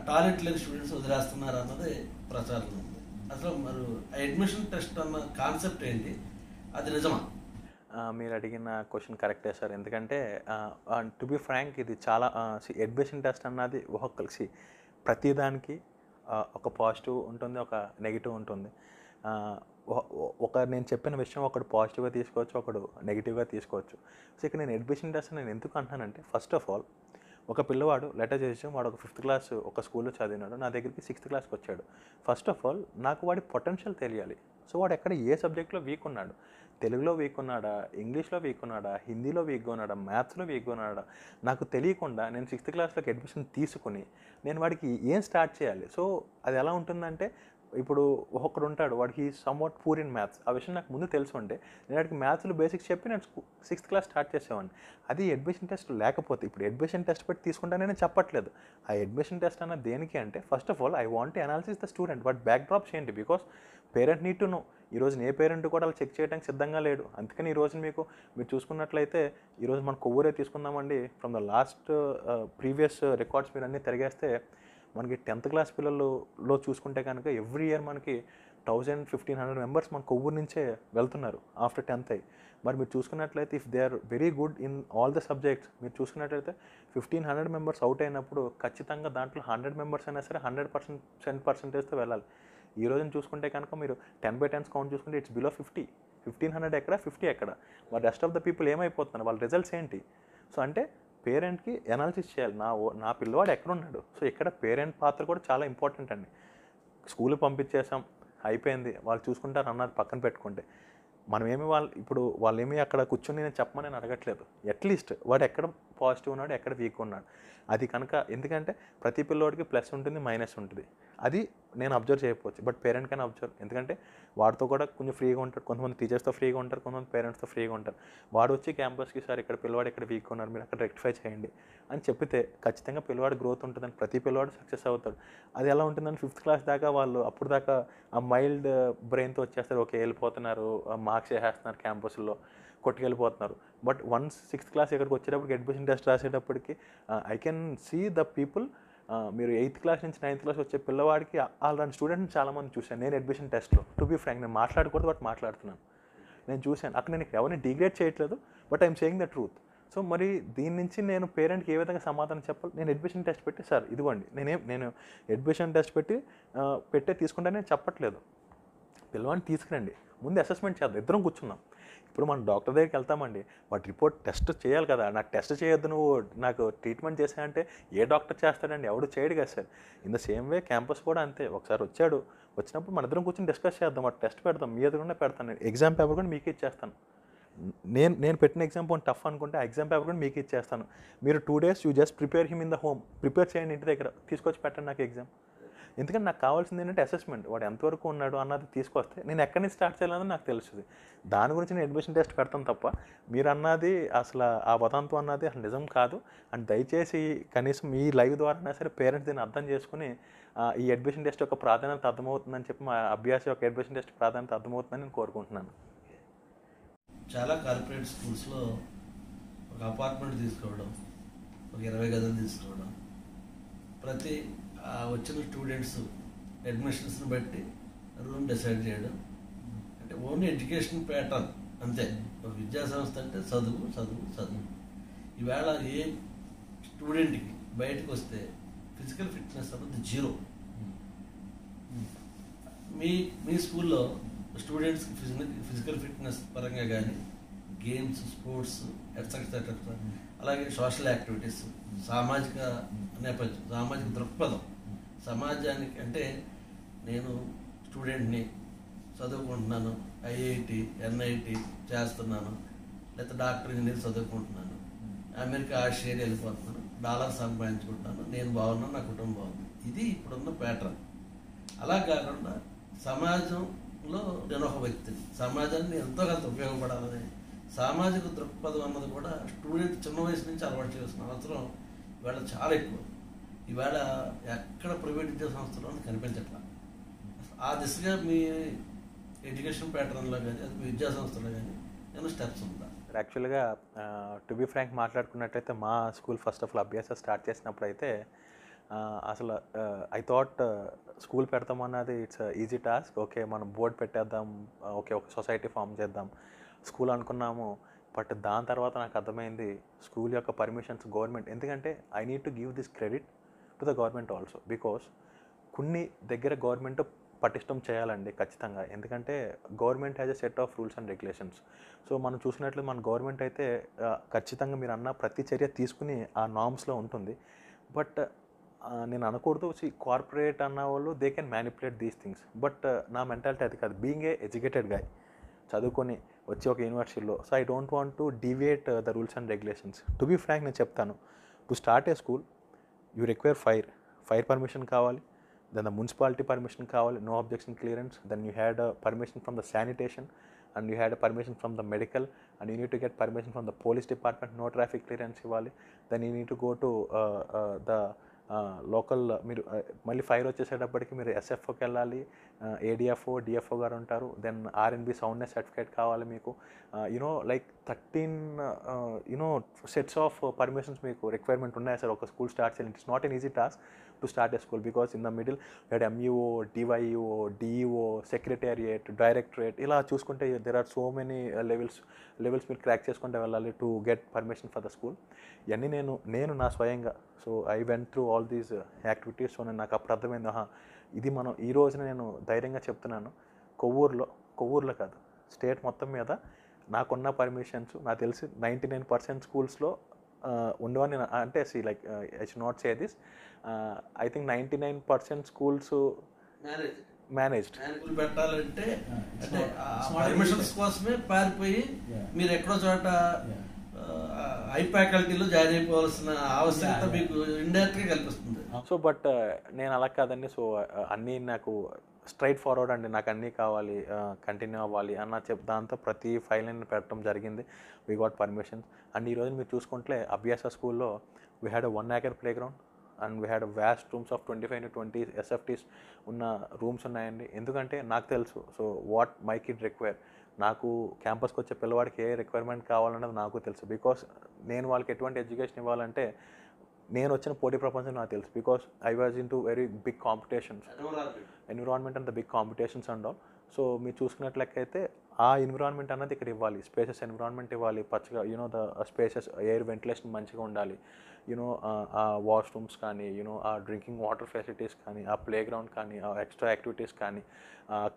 టాలెంట్ లేని స్టూడెంట్స్ వదిలేస్తున్నారు అన్నది ప్రచారం ఉంది. అసలు మరి అడ్మిషన్ టెస్ట్ అన్న కాన్సెప్ట్ ఏంటి, అది నిజమా? మీరు అడిగిన క్వశ్చన్ కరెక్టే సార్. ఎందుకంటే టు బి ఫ్రాంక్ ఇది చాలా అడ్మిషన్ టెస్ట్ అన్నది కలిసి ప్రతిదానికి ఒక పాజిటివ్ ఉంటుంది, ఒక నెగిటివ్ ఉంటుంది. ఒక నేను చెప్పిన విషయం ఒకడు పాజిటివ్గా తీసుకోవచ్చు, ఒకడు నెగిటివ్గా తీసుకోవచ్చు. సో ఇక్కడ నేను అడ్మిషన్ టెస్ట్ నేను ఎందుకు అంటున్నానంటే, ఫస్ట్ ఆఫ్ ఆల్ ఒక పిల్లవాడు లెటర్ చేసాం, వాడు ఒక 5th క్లాస్ ఒక స్కూల్లో చదివినాడు, నా దగ్గరికి 6th క్లాస్కి వచ్చాడు. ఫస్ట్ ఆఫ్ ఆల్ నాకు వాడి పొటెన్షియల్ తెలియాలి. సో వాడు ఎక్కడ ఏ సబ్జెక్ట్లో వీక్ ఉన్నాడు, తెలుగులో వీక్ ఉన్నాడా, ఇంగ్లీష్లో వీక్ ఉన్నాడా, హిందీలో వీక్గా ఉన్నాడా, మ్యాథ్స్లో వీక్గా ఉన్నాడా, నాకు తెలియకుండా నేను 6th క్లాస్లోకి అడ్మిషన్ తీసుకుని నేను వాడికి ఏం స్టార్ట్ చేయాలి. సో అది ఎలా ఉంటుందంటే, ఇప్పుడు ఒకడు ఉంటాడు, వాడికి he somewhat poor in maths, ఆ విషయం నాకు ముందు తెలుసు ఉంటే నేను వాడికి మ్యాథ్స్లో బేసిక్స్ చెప్పి నేను 6th క్లాస్ స్టార్ట్ చేసేవాడిని. అది అడ్మిషన్ టెస్ట్ లేకపోతే, ఇప్పుడు అడ్మిషన్ టెస్ట్ పెట్టి తీసుకుంటానే నేను చెప్పట్లేదు. ఆ అడ్మిషన్ టెస్ట్ అన్న దేనికి అంటే, first of all I want to analysis the student, but back drops ఏంటి, because parent need to know. ఈరోజు ఏ పేరెంట్ కూడా వాళ్ళు చెక్ చేయడానికి సిద్ధంగా లేడు. అందుకని ఈరోజు మీరు చూసుకున్నట్లయితే ఈరోజు మన కొవ్వూరే తీసుకుందామండి, from the last previous records మీరు అన్నీ తిరిగేస్తే మనకి 10th క్లాస్ పిల్లల్లో చూసుకుంటే కనుక ఎవ్రీ ఇయర్ మనకి 1000-1500 మెంబర్స్ మన కొవ్వూరు నుంచే వెళ్తున్నారు ఆఫ్టర్ 10th అయ్యి. మరి మీరు చూసుకున్నట్లయితే if they are very good in all the subjects, మీరు చూసుకున్నట్లయితే 1500 మెంబర్స్ అవుట్ అయినప్పుడు ఖచ్చితంగా దాంట్లో 100 మెంబర్స్ అయినా సరే 100% వెళ్ళాలి. ఈ రోజున చూసుకుంటే కనుక మీరు 10/10 కౌంట్ చూసుకుంటే ఇట్స్ బిలో 50. 1500 ఎక్కడ, 50 ఎక్కడ, మరి రెస్ట్ ఆఫ్ ద పీపుల్ ఏమైపోతున్నారు, వాళ్ళ రిజల్ట్స్ ఏంటి? సో అంటే పేరెంట్కి అనాలిసిస్ చేయాలి, నా పిల్లవాడు ఎక్కడున్నాడు. సో ఇక్కడ పేరెంట్ పాత్ర కూడా చాలా ఇంపార్టెంట్ అండి. స్కూల్కి పంపించేసాం, అయిపోయింది, వాళ్ళు చూసుకుంటారు అన్నది పక్కన పెట్టుకుంటే మనమేమి వాళ్ళేమి అక్కడ కూర్చొని నేను చెప్పమని నేను అడగట్లేదు. అట్లీస్ట్ వాడు ఎక్కడ పాజిటివ్ ఉన్నాడు, ఎక్కడ వీక్ ఉన్నాడు, అది కనుక. ఎందుకంటే ప్రతి పిల్లోడికి ప్లస్ ఉంటుంది, మైనస్ ఉంటుంది. అది నేను అబ్జర్వ్ చేయకపోవచ్చు, బట్ పేరెంట్ కైనా అబ్జర్వ్. ఎందుకంటే వాడితో కూడా కొంచెం ఫ్రీగా ఉంటాడు, కొంతమంది టీచర్స్తో ఫ్రీగా ఉంటారు, కొంతమంది పేరెంట్స్తో ఫ్రీగా ఉంటారు. వాడు వచ్చి క్యాంపస్కి, సార్ ఇక్కడ పిల్లవాడు ఇక్కడ వీక్ ఉన్నారు, మీరు అక్కడ రెక్టిఫై చేయండి అని చెప్పితే ఖచ్చితంగా పిల్లవాడు గ్రోత్ ఉంటుందని, ప్రతి పిల్లవాడు సక్సెస్ అవుతాడు. అది ఎలా ఉంటుందని 5th క్లాస్ దాకా వాళ్ళు అప్పుడు దాకా ఆ మైల్డ్ బ్రెయిన్తో వచ్చేస్తారు, ఓకే వెళ్ళిపోతున్నారు, మార్క్స్ వేసేస్తున్నారు, క్యాంపస్లో కొట్టుకెళ్ళిపోతున్నారు. బట్ వన్స్ 6th క్లాస్ ఇక్కడికి వచ్చేటప్పటికి అడ్మిషన్ టెస్ట్ రాసేటప్పటికి I can see the people. మీరు 8th క్లాస్ నుంచి 9th క్లాస్ వచ్చే పిల్లవాడికి అలాంటి స్టూడెంట్ని చాలామంది చూశాను నేను అడ్మిషన్ టెస్ట్లో. టు బీ ఫ్రాంక్, నేను మాట్లాడకూడదు బట్ మాట్లాడుతున్నాను, నేను చూశాను. అక్కడ నేను ఎవరిని డిగ్రేడ్ చేయట్లేదు, but I'm saying the truth. So మరి దీని నుంచి నేను పేరెంట్కి ఏ విధంగా సమాధానం చెప్పాలి? నేను అడ్మిషన్ టెస్ట్ పెట్టి, సార్ ఇదిగోండి, నేను అడ్మిషన్ టెస్ట్ పెట్టే తీసుకుంటే నేను చెప్పట్లేదు, పిల్లవాడిని తీసుకురండి, ముందు అసెస్మెంట్ చేద్దాం, ఇద్దరం కూర్చున్నాం. ఇప్పుడు మనం డాక్టర్ దగ్గరికి వెళ్తామండి, వాటి రిపోర్ట్ టెస్ట్ చేయాలి కదా, నాకు టెస్ట్ చేయొద్దు, నువ్వు నాకు ట్రీట్మెంట్ చేసాయంటే ఏ డాక్టర్ చేస్తాడండి, ఎవడు చేయడు కదా sir. In the same way campus కూడా అంతే. ఒకసారి వచ్చినప్పుడు మన ఇద్దరం కూర్చొని డిస్కస్ చేద్దాం, వాటి టెస్ట్ పెడతాం, మీ ఎదురుగా పెడతాను, నేను ఎగ్జామ్ పేపర్ కూడా మీకు ఇచ్చేస్తాను. నేను పెట్టిన ఎగ్జామ్ పోనీ టఫ్ అనుకుంటే ఆ ఎగ్జామ్ పేపర్ కూడా మీకు ఇచ్చేస్తాను. మీరు 2 days you just prepare him in the home, prepare చేయండి ఇంటి దగ్గర, తీసుకొచ్చి పెట్టండి నాకు ఎగ్జామ్. ఎందుకంటే నాకు కావాల్సింది ఏంటంటే అసెస్మెంట్, వాడు ఎంతవరకు ఉన్నాడు అన్నది తీసుకొస్తే నేను ఎక్కడి నుంచి స్టార్ట్ చేయాలన్నది నాకు తెలుస్తుంది. దాని గురించి నేను అడ్మిషన్ టెస్ట్ పెడతాను తప్ప మీరు అన్నది అసలు ఆ వదంతం అన్నది అసలు నిజం కాదు. అండ్ దయచేసి కనీసం ఈ లైవ్ ద్వారా సరే పేరెంట్స్ దీన్ని అర్థం చేసుకుని ఈ అడ్మిషన్ టెస్ట్ యొక్క ప్రాధాన్యత అర్థమవుతుందని చెప్పి, మా అభ్యాస యొక్క అడ్మిషన్ టెస్ట్ ప్రాధాన్యత అర్థమవుతుందని నేను కోరుకుంటున్నాను. చాలా కార్పొరేట్ స్కూల్స్లో ఒక అపార్ట్మెంట్ తీసుకోవడం, ఒక 20 గదులు తీసుకోవడం, ప్రతి వచ్చిన స్టూడెంట్స్ అడ్మిషన్స్ని బట్టి రూమ్ డిసైడ్ చేయడం, అంటే ఓన్లీ ఎడ్యుకేషన్ ప్యాటర్న్ అంతే. ఒక విద్యా సంస్థ అంటే చదువు చదువు చదువు. ఈవేళ ఏ స్టూడెంట్కి బయటకు వస్తే ఫిజికల్ ఫిట్నెస్ అన్నది 0. మీ స్కూల్లో స్టూడెంట్స్కి ఫిజికల్ ఫిట్నెస్ పరంగా కానీ గేమ్స్, స్పోర్ట్స్, ఎట్సెట్రా, అలాగే సోషల్ యాక్టివిటీస్, సామాజిక నేపథ్యం, సామాజిక దృక్పథం, సమాజానికి అంటే నేను స్టూడెంట్ని చదువుకుంటున్నాను, ఐఐటి ఎన్ఐటి చేస్తున్నాను, లేకపోతే డాక్టర్ ఇంజనీర్ చదువుకుంటున్నాను, అమెరికా ఆస్ట్రేలియా వెళ్ళిపోతున్నాను, డాలర్ సంపాదించుకుంటున్నాను, నేను బాగున్నాను, నా కుటుంబం బాగుంది. ఇది ఇప్పుడున్న ప్యాటర్న్. అలా కాకుండా సమాజంలో నేను ఒక వ్యక్తిని, సమాజాన్ని ఎంతో కొంత ఉపయోగపడాలని సామాజిక దృక్పథం అన్నది కూడా స్టూడెంట్ చిన్న వయసు నుంచి అలవాటు చేసిన అవసరం ఇవాళ చాలా ఎక్కువ. ఇవాళ ఎక్కడ ప్రైవేట్ విద్యా సంస్థలో కనిపించట్లా. ఆ దిశగా మీ ఎడ్యుకేషన్ ప్యాటర్న్లో కానీ అది విద్యా సంస్థలో కానీ ఏమైనా స్టెప్స్ ఉందా? యాక్చువల్గా టు బి ఫ్రాంక్ మాట్లాడుకున్నట్టయితే మా స్కూల్ ఫస్ట్ ఆఫ్ ఆల్ అభ్యాసం స్టార్ట్ చేసినప్పుడు అయితే అసలు ఐ థాట్ స్కూల్ పెడతామన్నది ఇట్స్ ఈజీ టాస్క్. ఓకే, మనం బోర్డు పెట్టేద్దాం, ఓకే ఒక సొసైటీ ఫామ్ చేద్దాం స్కూల్ అనుకున్నాము. బట్ దాని తర్వాత నాకు అర్థమైంది స్కూల్ యొక్క పర్మిషన్స్ గవర్నమెంట్, ఎందుకంటే I need to give this credit to the government also, because కొన్ని దగ్గర గవర్నమెంట్ పటిష్టం చేయాలండి ఖచ్చితంగా. ఎందుకంటే government has a set of rules and regulations. So మనం చూసినట్లు మన గవర్నమెంట్ అయితే ఖచ్చితంగా మీరు అన్న ప్రతి చర్య తీసుకుని ఆ నార్మ్స్లో ఉంటుంది. బట్ నేను అనకూడదు, కార్పొరేట్ అన్న వాళ్ళు they can manipulate these things. But నా మెంటాలిటీ అది కాదు. బీయింగ్ ఏ ఎడ్యుకేటెడ్ గాయ్, చదువుకొని వచ్చి ఒక యూనివర్సిటీలో, so I don't want to deviate the rules and regulations. To be frank నేను చెప్తాను, to start a school you require fire permission కావాలి, దెన్ ద మున్సిపాలిటీ పర్మిషన్ కావాలి, no objection clearance, then you had permission from the sanitation, and you had a permission from the medical, and you need to get permission from the police department, no traffic clearance ఇవ్వాలి. then you need to go to the local, మీరు మళ్ళీ fire వచ్చేసేటప్పటికి మీరు ఎస్ఎఫ్ఓకి వెళ్ళాలి, ఏడిఎఫ్ఓ DFO గారు ఉంటారు, then R&B soundness certificate కావాలి మీకు, you know like 13 sets of permissions మీకు రిక్వైర్మెంట్ ఉన్నాయి సార్ ఒక స్కూల్ స్టార్ట్ చేయాలి. It's not an easy task to start a school, because in the middle head MEO, DYO, DEO, secretariat, directorate, ఇలా చూసుకుంటే there are so many levels మీరు crack చేసుకుంటే వెళ్ళాలి to get permission for the school. ఇవన్నీ నేను నా స్వయంగా, so I went through all these activities. So నాకు అప్పుడు అర్థమైంది, ఇది మనం ఈ రోజున నేను ధైర్యంగా చెప్తున్నాను, కొవ్వూరులో కాదు స్టేట్ మొత్తం మీద నాకున్న పర్మిషన్స్ నాకు తెలిసి 99% స్కూల్స్లో ఉండవని, అంటే like I should not say this, I think 99% schools managed. School పెట్టాలంటే అంటే పర్మిషన్స్ కోసమే పారిపోయి మీరు ఎక్కడో చోట హై ఫ్యాకల్టీలో జాయిన్ అయిపోవాల్సిన ఆవశ్యకత మీకు ఇండైరెక్ట్గా కల్పిస్తుంది. సో బట్ నేను అలా కాదండి. సో అన్నీ నాకు స్ట్రైట్ ఫార్వర్డ్ అండి, నాకు అన్నీ కావాలి, కంటిన్యూ అవ్వాలి అన్న దాంతో ప్రతి ఫైల్ నేను పెట్టడం జరిగింది. We got permissions. అండ్ ఈరోజు మీరు చూసుకుంటే అభ్యాస స్కూల్లో we had 1 acre play ground and we had vast rooms of 25 to 20 SFTs ఉన్న రూమ్స్ ఉన్నాయండి. ఎందుకంటే నాకు తెలుసు, so what my kid require, నాకు క్యాంపస్కి వచ్చే పిల్లవాడికి ఏ రిక్వైర్మెంట్ కావాలన్నది నాకు తెలుసు. బికాస్ నేను వాళ్ళకి ఎటువంటి ఎడ్యుకేషన్ ఇవ్వాలంటే నేను వచ్చిన పోటీ ప్రపంచం నాకు తెలుసు. Because I was in to very big competitions, environment and the big competitions and all. So మీరు చూసుకున్నట్లయితే ఆ ఎన్విరాన్మెంట్ అన్నది ఇక్కడ ఇవ్వాలి, స్పేసెస్ ఎన్విరాన్మెంట్ ఇవ్వాలి, పచ్చగా you know the spaces air ventilation మంచిగా ఉండాలి, యూనో ఆ వాష్రూమ్స్ కానీ, యూనో ఆ డ్రింకింగ్ వాటర్ ఫెసిలిటీస్ కానీ, ఆ ప్లే గ్రౌండ్ కానీ, ఆ ఎక్స్ట్రా యాక్టివిటీస్ కానీ,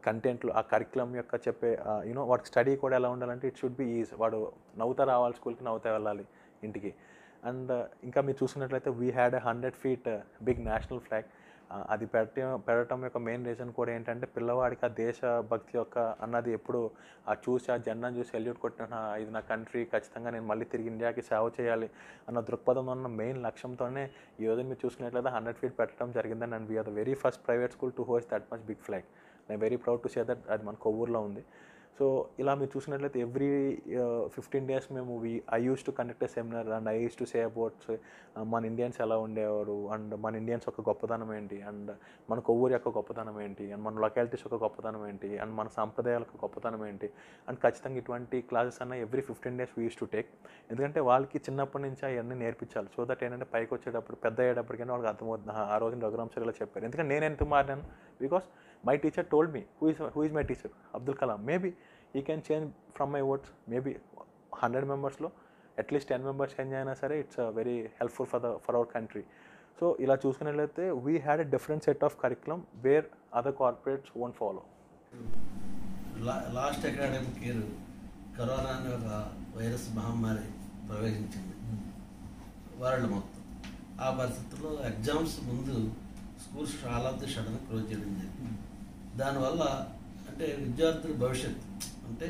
కంటెంట్లు, ఆ కరికులం యొక్క చెప్పే యూనో వాడికి స్టడీ కూడా ఎలా ఉండాలంటే ఇట్ షుడ్ బి ఈజీ. వాడు నవ్వుతా రావాలి స్కూల్కి, నవ్వుతా వెళ్ళాలి ఇంటికి. అండ్ ఇంకా మీరు చూసుకున్నట్లయితే we had 100 feet big national flag. అది పెట్టడం యొక్క మెయిన్ రీజన్ కూడా ఏంటంటే పిల్లవాడికి ఆ దేశభక్తి యొక్క అన్నది ఎప్పుడు చూసి ఆ జెండాను చూసి సెల్యూట్ కొట్టిన ఇది నా కంట్రీ, ఖచ్చితంగా నేను మళ్ళీ తిరిగి ఇండియాకి సేవ చేయాలి అన్న దృక్పథం ఉన్న మెయిన్ లక్ష్యంతోనే ఈ రోజు మీరు చూసుకున్నట్లయితే 100 feet పెట్టడం జరిగిందని. And we're the very first private school to host that much big flag. I'm very proud to say that అది మన కొవ్వూరులో ఉంది. సో ఇలా మీరు చూసినట్లయితే ఎవ్రీ 15 days మేము I use to conduct a seminar and I use to say about మన Indians ఎలా ఉండేవారు అండ్ మన ఇండియన్స్ యొక్క గొప్పతనం ఏంటి అండ్ మన కొవ్వూరు యొక్క గొప్పతనం ఏంటి అండ్ మన లొకాలిటీస్ యొక్క గొప్పతనం ఏంటి అండ్ మన సాంప్రదాయాల యొక్క గొప్పతనం ఏంటి అండ్ ఖచ్చితంగా ఇటువంటి క్లాసెస్ అన్న every 15 days we use to take. ఎందుకంటే వాళ్ళకి చిన్నప్పటి నుంచి అవన్నీ నేర్పించాలి. సో దట్ ఏంటంటే పైకి వచ్చేటప్పుడు పెద్ద అయ్యేటప్పటికైనా వాళ్ళకి అర్థమవుతుంది ఆ రోజున రఘురామ్ సార్ ఇలా చెప్పారు. ఎందుకంటే నేను ఎంత మారాను because my teacher told me who is my teacher, Abdul Kalam. Maybe he can change from my words, maybe 100 members lo at least 10 members change ayina sare it's very helpful for our country. So ila chusukunnatlaithe we had a different set of curriculum where other corporates won't follow. Last academic year corona అనే ఒక virus మహమ్మారి ప్రవేశించింది world మొత్తం. ఆ పరిస్థితుల్లో exams ముందు schools all of the sudden close చేయడం జరిగింది. దానివల్ల అంటే విద్యార్థుల భవిష్యత్తు అంటే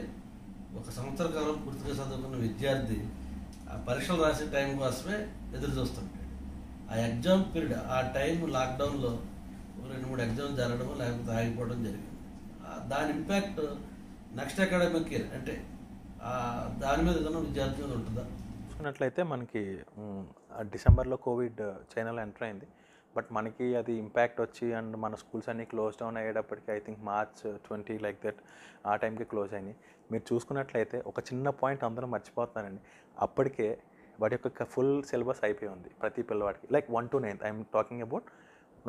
ఒక సంవత్సర కాలం పూర్తిగా చదువుకున్న విద్యార్థి ఆ పరీక్షలు రాసే టైం కోసమే ఎదురు చూస్తుంటాడు. ఆ ఎగ్జామ్ పీరియడ్ ఆ టైం లాక్డౌన్లో 2-3 ఎగ్జామ్స్ జరగడం లేకపోతే ఆగిపోవడం జరిగింది. దాని ఇంపాక్ట్ నెక్స్ట్ అకాడమిక్ ఇయర్ అంటే దాని మీద ఏదైనా విద్యార్థి మీద ఉంటుందా? చూసుకున్నట్లయితే మనకి డిసెంబర్లో కోవిడ్ చైనాలో ఎంటర్ అయింది. బట్ మనకి అది ఇంపాక్ట్ వచ్చి అండ్ మన స్కూల్స్ అన్నీ క్లోజ్ డౌన్ అయ్యేటప్పటికి I think March 20 like that ఆ టైంకి క్లోజ్ అయినాయి. మీరు చూసుకున్నట్లయితే ఒక చిన్న పాయింట్ అందరూ మర్చిపోతున్నానండి. అప్పటికే వాటి యొక్క ఫుల్ సిలబస్ అయిపోయి ఉంది ప్రతి పిల్లవాడికి. Like 1 to 9 I'm talking about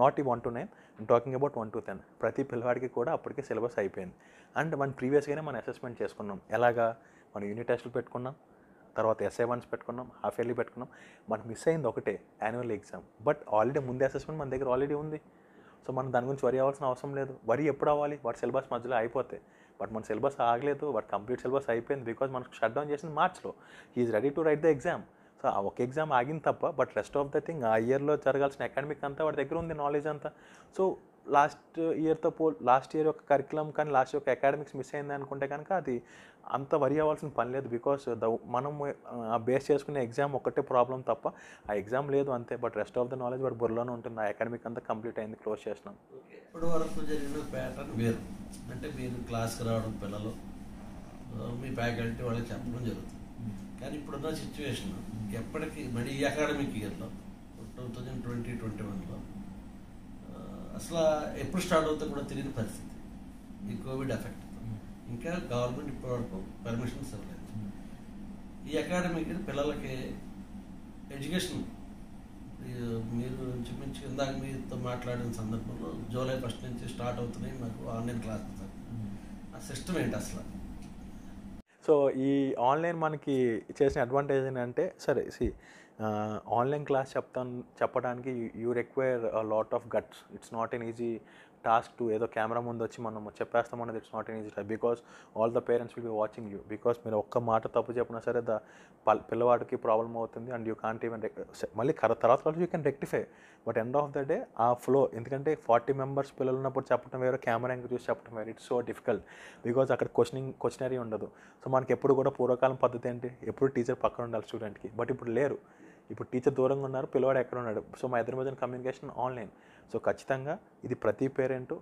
not ఈ 1 to 9 I'm talking about 1 to 10. ప్రతి పిల్లవాడికి కూడా అప్పటికే సిలబస్ అయిపోయింది. అండ్ మనం ప్రీవియస్గానే మనం అసెస్మెంట్ చేసుకున్నాం. ఎలాగా మనం యూనిట్ టెస్టులు పెట్టుకున్నాం, తర్వాత SA1s పెట్టుకున్నాం, హాఫ్ ఇయర్లీ పెట్టుకున్నాం. మనకు మిస్ అయింది ఒకటే యాన్యువల్ ఎగ్జామ్. బట్ ఆల్రెడీ ముందే అసెస్మెంట్ మన దగ్గర ఆల్రెడీ ఉంది. సో మనం దాని గురించి వరి అవ్వాల్సిన అవసరం లేదు. వరి ఎప్పుడు అవ్వాలి? వాటి సిలబస్ మధ్యలో అయిపోతే. బట్ మన సిలబస్ ఆగలేదు, వాటి కంప్లీట్ సిలబస్ అయిపోయింది బికాజ్ మనకు షట్ డౌన్ చేసింది మార్చ్లో. He is ready to write the exam. So ఆ ఒక ఎగ్జామ్ ఆగింది తప్ప but rest of the thing ఆ ఇయర్లో జరగాల్సిన అకాడమిక్ అంతా వాడి దగ్గర ఉంది, నాలెడ్జ్ అంతా. సో లాస్ట్ ఇయర్ యొక్క కరికులం కానీ లాస్ట్ యొక్క అకాడమిక్స్ మిస్ అయింది అనుకుంటే కనుక అది అంత వరి అవ్వాల్సిన పని లేదు. బికాస్ మనం బేస్ చేసుకునే ఎగ్జామ్ ఒకటే ప్రాబ్లం తప్ప ఆ ఎగ్జామ్ లేదు అంతే. But rest of the knowledge వాడు బుర్రలోనే ఉంటుంది. ఆ అకాడమిక్ అంతా కంప్లీట్ అయింది, క్లోజ్ చేసినాం. ఇప్పటి వరకు జరిగిన ప్యాటర్న్ వేరు. అంటే మీరు క్లాస్కి రావడం, పిల్లలు మీ ఫ్యాకల్టీ వాళ్ళకి చెప్పడం జరుగుతుంది. కానీ ఇప్పుడున్న సిచ్యువేషన్ ఎప్పటికీ మరి ఈ అకాడమిక్ ఇయర్లో 2020-21లో అసలు ఎప్పుడు స్టార్ట్ అవుతుందో కూడా తెలియని పరిస్థితి ఈ కోవిడ్ ఎఫెక్ట్. ఇంకా గవర్నమెంట్ ఇప్పటివరకు పర్మిషన్స్ ఇవ్వలేదు. ఈ అకాడమిక్ పిల్లలకి ఎడ్యుకేషన్ మీరు ఇంచుమించు ఇందాక మీతో మాట్లాడిన సందర్భంలో July 1 నుంచి స్టార్ట్ అవుతున్నాయి మాకు ఆన్లైన్ క్లాసెస్. ఆ సిస్టమ్ ఏంటి అసలు? సో ఈ ఆన్లైన్ మనకి చేసిన అడ్వాంటేజ్ ఏంటంటే సరే ఆన్లైన్ క్లాస్ చెప్పడానికి you require lot of guts. It's not an easy task to ఏదో కెమెరా ముందు వచ్చి మనం చెప్పేస్తామన్నది. It's not an easy task because all the parents will be watching you. Because మీరు ఒక్క మాట తప్పు చెప్పినా సరే పిల్లవాడికి ప్రాబ్లం అవుతుంది అండ్ యూ కాంట్ ఈవెన్ మళ్ళీ తర్వాత you can rectify. But end of the day ఆ ఫ్లో, ఎందుకంటే 40 members పిల్లలు ఉన్నప్పుడు చెప్పడం వేరే, కెమెరా ఇంకా చూసి చెప్పడం వేరే. ఇట్స్ సో డిఫికల్ట్ బికాజ్ అక్కడ క్వశ్చనరీ ఉండదు. సో మనకి ఎప్పుడు కూడా పూర్వకాలం పద్ధతి ఏంటి, ఎప్పుడు టీచర్ పక్కన ఉండాలి స్టూడెంట్కి. బట్ ఇప్పుడు లేరు. ఇప్పుడు టీచర్ దూరంగా ఉన్నారు, పిల్లవాడు ఎక్కడ ఉన్నాడు. సో మా ఇద్దరి మధ్యన కమ్యూనికేషన్ ఆన్లైన్. సో ఖచ్చితంగా ఇది ప్రతి పేరెంటు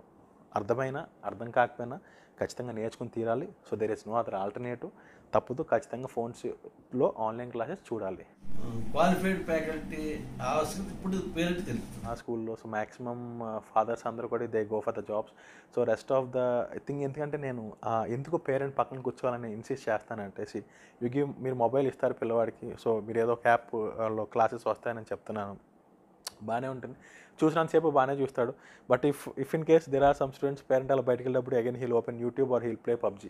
అర్థం కాకపోయినా ఖచ్చితంగా నేర్చుకుని తీరాలి. So there is no other alternative. తప్పదు, ఖచ్చితంగా ఫోన్స్లో ఆన్లైన్ క్లాసెస్ చూడాలి. క్వాలిఫైడ్ ఫ్యాకల్టీ అవసరం ఇప్పుడు పేరెంట్ తెలుస్తుంది ఆ స్కూల్లో. సో మ్యాక్సిమమ్ ఫాదర్స్ అందరూ కూడా they go for the jobs. So rest of the thing ఎందుకంటే నేను ఎందుకు పేరెంట్ పక్కన కూర్చోవాలని ఇన్సిస్ట్ చేస్తానంటే మీరు మొబైల్ ఇస్తారు పిల్లవాడికి. సో మీరు ఏదో ఒక యాప్లో క్లాసెస్ వస్తాయని చెప్తున్నాను, బాగానే ఉంటుంది, చూసినంతసేపు బాగానే చూస్తాడు. But if in case there are some students parent అలా బయటకు వెళ్ళినప్పుడు again he'll open YouTube or he'll play PUBG.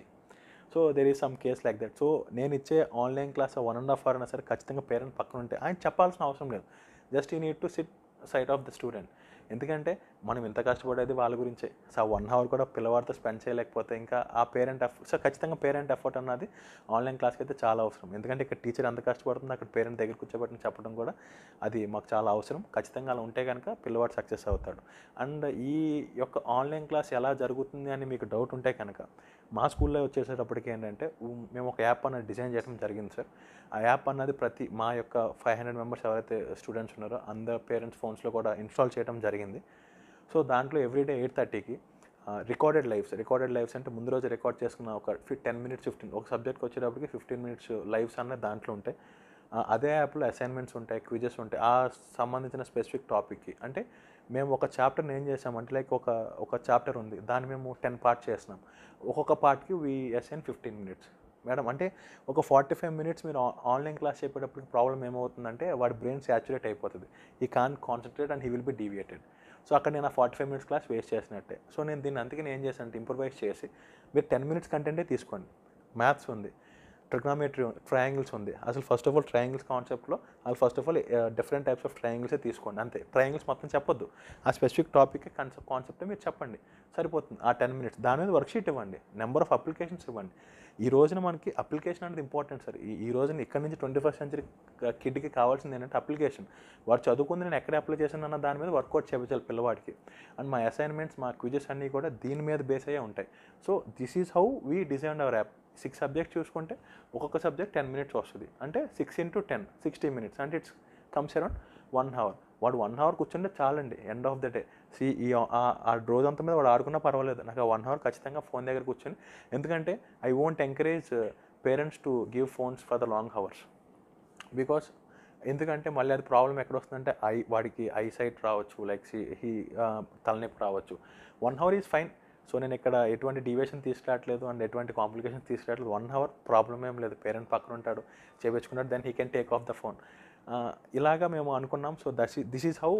So there is some case like that. So నేను ఇచ్చే ఆన్లైన్ క్లాస్ 1.5 hour అయినా సరే ఖచ్చితంగా పేరెంట్ పక్కన ఉంటే ఆయన చెప్పాల్సిన అవసరం లేదు. Just you need to SIT side of the student. ఎందుకంటే మనం ఇంత కష్టపడేది వాళ్ళ గురించే. సో 1 అవర్ కూడా పిల్లవాడితో స్పెండ్ చేయలేకపోతే ఇంకా ఆ సో ఖచ్చితంగా పేరెంట్ ఎఫర్ట్ అన్నది ఆన్లైన్ క్లాస్కి అయితే చాలా అవసరం. ఎందుకంటే ఇక్కడ టీచర్ ఎంత కష్టపడుతుందో అక్కడ పేరెంట్ దగ్గర కూర్చోబెట్టి చెప్పడం కూడా అది మాకు చాలా అవసరం. ఖచ్చితంగా అలా ఉంటే కనుక పిల్లవాడు సక్సెస్ అవుతాడు. అండ్ ఈ యొక్క ఆన్లైన్ క్లాస్ ఎలా జరుగుతుంది అని మీకు డౌట్ ఉంటే కనుక మా స్కూల్లో వచ్చేసేటప్పటికి ఏంటంటే మేము ఒక యాప్ అన్నది డిజైన్ చేయడం జరిగింది సార్. ఆ యాప్ అన్నది మా యొక్క 500 మెంబర్స్ ఎవరైతే స్టూడెంట్స్ ఉన్నారో అందరు పేరెంట్స్ ఫోన్స్లో కూడా ఇన్స్టాల్ చేయడం జరిగింది. సో దాంట్లో ఎవ్రీడే 8:30కి రికార్డెడ్ లైవ్స్ అంటే ముందు రోజు రికార్డ్ చేసుకున్న ఒక 10 మినిట్స్ 15 ఒక సబ్జెక్ట్కి వచ్చేటప్పటికి 15 మినిట్స్ లైవ్స్ అన్నది దాంట్లో ఉంటాయి. అదే యాప్లో అసైన్మెంట్స్ ఉంటాయి, క్విజెస్ ఉంటాయి ఆ సంబంధించిన స్పెసిఫిక్ టాపిక్కి. అంటే మేము ఒక చాప్టర్ని ఏం చేసామంటే లైక్ ఒక చాప్టర్ ఉంది, దాన్ని మేము 10 పార్ట్స్ చేస్తున్నాం. ఒక్కొక్క పార్ట్కి వీ అసైన్ 15 మినిట్స్ మేడం. అంటే ఒక 45 మినిట్స్ మీరు ఆన్లైన్ క్లాస్ చెప్పేటప్పుడు ప్రాబ్లం ఏమవుతుందంటే వాడి బ్రెయిన్ సాచురేట్ అయిపోతుంది. ఈ con concentrate and he will be deviated. So అక్కడ నేను ఆ 45 మినిట్స్ క్లాస్ వేస్ట్ చేసినట్టే. సో నేను దీన్ని అందుకే ఏం చేశాను అంటే ఇంప్రూవైజ్ చేసి మీరు 10 మినిట్స్ కంటెంటే తీసుకోండి. మ్యాథ్స్ ఉంది, ట్రిగ్నామెట్రీ, ట్రయాంగిల్స్ ఉంది. అసలు ఫస్ట్ ఆఫ్ ఆల్ ట్రయాంగిల్స్ కాన్సెప్ట్లో first of all different types of ట్రయాంగిల్సే తీసుకోండి అంతే. ట్రయాంగిల్స్ మొత్తం చెప్పొద్దు, ఆ స్పెసిఫిక్ టాపిక్ కాన్సెప్ట్ మీరు చెప్పండి సరిపోతుంది. ఆ 10 మినిట్స్ దాని మీద వర్క్షీట్ ఇవ్వండి, నెంబర్ ఆఫ్ అప్లికేషన్స్ ఇవ్వండి. ఈ రోజున మనకి అప్లికేషన్ అనేది ఇంపార్టెంట్ సార్. ఈ రోజున ఇక్కడ నుంచి 21st సెంచరీ కిడ్కి కావాల్సింది ఏంటంటే అప్లికేషన్. వాడు చదువుకుంది నేను ఎక్కడ అప్లై చేశాను అన్న దాని మీద వర్కౌట్ చేయించాలి పిల్లవాడికి. అండ్ మా అసైన్మెంట్స్, మా క్విజెస్ అన్నీ కూడా దీని మీద బేస్ అయ్యే ఉంటాయి. So this is how we design hour app. 6 subjects చూసుకుంటే ఒక్కొక్క సబ్జెక్ట్ 10 మినిట్స్ వస్తుంది. అంటే 6 × 10 60 మినిట్స్ అంటే ఇట్స్ కమ్స్ అరౌండ్ 1 అవర్. వాడు 1 అవర్ కూర్చుంటే చాలండి ఎండ్ ఆఫ్ ద డే. ఆ రోజంతా మీద వాడు ఆడుకున్నా పర్వాలేదు, నాకు ఆ 1 అవర్ ఖచ్చితంగా ఫోన్ దగ్గర కూర్చొని. ఎందుకంటే I won't encourage parents to give phones for the long hours. Because ఎందుకంటే మళ్ళీ అది ప్రాబ్లం ఎక్కడ వస్తుందంటే వాడికి ఐసైట్ రావచ్చు, లైక్ తలనొప్పి రావచ్చు. 1 అవర్ ఈజ్ ఫైన్. సో నేను ఇక్కడ ఎటువంటి డివియేషన్ తీసుకురావట్లేదు అండ్ ఎటువంటి కాంప్లికేషన్స్ తీసుకురావట్లేదు. 1 అవర్ ప్రాబ్లం ఏం లేదు, పేరెంట్ పక్కన ఉంటాడు, చేయించుకున్నాడు, then he can take off the phone. ఇలాగా మేము అనుకున్నాం. So this is how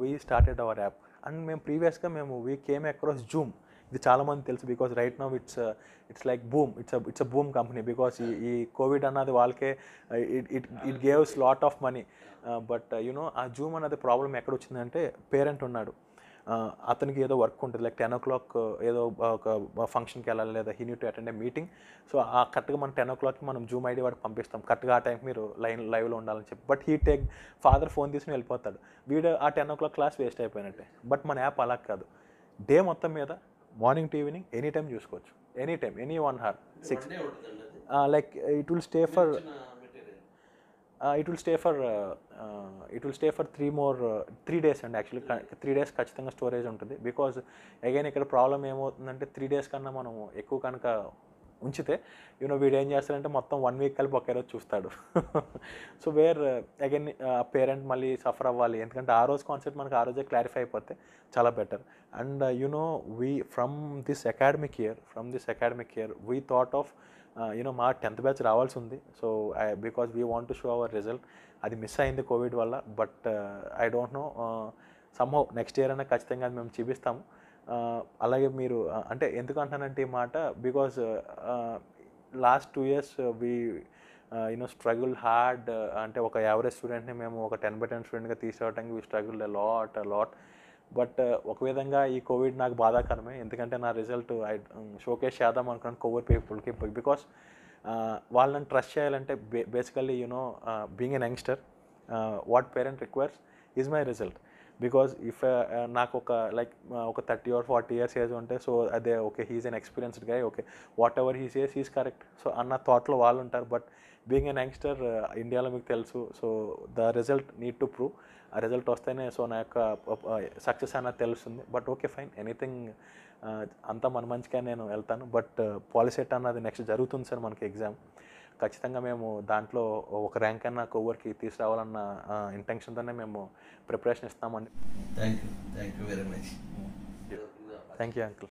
we started our app. And మేము ప్రీవియస్గా వీ కేమ్ అక్రాస్ జూమ్. ఇది చాలామంది తెలుసు, because right now it's like boom. It's a boom company. Because ఈ Covid అన్నది వాళ్ళకే it gaves lot of money. But you know ఆ Zoom అన్నది ప్రాబ్లం ఎక్కడ వచ్చిందంటే పేరెంట్ ఉన్నాడు, అతనికి ఏదో వర్క్ ఉంటుంది, లైక్ 10 o'clock ఏదో ఒక ఫంక్షన్కి వెళ్ళాలి, లేదా he need to attend A meeting. So ఆ కరెక్ట్గా మనం 10 o'clockకి మనం జూమ్ ఐడి వాడికి పంపిస్తాం, కరెక్ట్గా ఆ టైంకి మీరు లైవ్లో ఉండాలని చెప్పి. బట్ ఫాదర్ ఫోన్ తీసుకుని వెళ్ళిపోతాడు, వీడు ఆ 10 o'clock క్లాస్ వేస్ట్ అయిపోయినట్టే. బట్ మన యాప్ అలా కాదు, డే మొత్తం మీద morning to evening any time చూసుకోవచ్చు. Any time, any 1 hour 6 like it will stay for 3 days అండి. యాక్చువల్లీ 3 days ఖచ్చితంగా స్టోరేజ్ ఉంటుంది. బికాజ్ అగైన్ ఇక్కడ ప్రాబ్లం ఏమవుతుందంటే 3 days కన్నా మనం ఎక్కువ కనుక ఉంచితే వీడు ఏం చేస్తాడంటే మొత్తం 1 week కలిపి ఒకే రోజు చూస్తాడు. సో అగైన్ పేరెంట్ మళ్ళీ సఫర్ అవ్వాలి. ఎందుకంటే ఆ రోజు కాన్సెప్ట్ మనకు ఆ రోజే క్లారిఫై అయిపోతే చాలా better. And from this academic year we thought of మా 10th బ్యాచ్ రావాల్సి ఉంది. So because we want to show hour result. అది మిస్ అయింది కోవిడ్ వల్ల. But I don't no, somehow next year అయినా ఖచ్చితంగా అది మేము చూపిస్తాము. అలాగే మీరు అంటే ఎందుకు అంటానంటే ఈ మాట, because last 2 years we struggle hard. అంటే ఒక యావరేజ్ స్టూడెంట్ని మేము ఒక 10/10 స్టూడెంట్గా తీసుకురావడానికి వీ స్ట్రగుల్ లాట్. బట్ ఒక విధంగా ఈ కోవిడ్ నాకు బాధాకరమే. ఎందుకంటే నా రిజల్ట్ షోకేస్ చేద్దాం అనుకున్నాను కోవిడ్ పీపుల్కి. బికాస్ వాళ్ళని ట్రస్ట్ చేయాలంటే basically being an youngster, what parent requires is my result. Because if నాకు ఒక 30 or 40 years ఏజ్ ఉంటే, సో అదే okay he's an experienced guy, okay what ever he says he's correct, so అన్న థాట్లో వాళ్ళు ఉంటారు. బట్ బీయింగ్ ఎన్ యంగ్స్టర్, ఇండియాలో మీకు తెలుసు, so the result need to prove. ఆ రిజల్ట్ వస్తేనే సో నా యొక్క సక్సెస్ అన్నది తెలుస్తుంది. బట్ ఓకే ఫైన్, ఎనీథింగ్ అంతా మన మంచిగా నేను వెళ్తాను. బట్ పాలిసెట్ అన్నది నెక్స్ట్ జరుగుతుంది సార్ మనకి ఎగ్జామ్. ఖచ్చితంగా మేము దాంట్లో ఒక ర్యాంక్ అన్న కోవర్కి తీసుకురావాలన్న ఇంటెన్షన్తోనే మేము ప్రిపరేషన్ ఇస్తామండి. Thank you very much. Thank you uncle.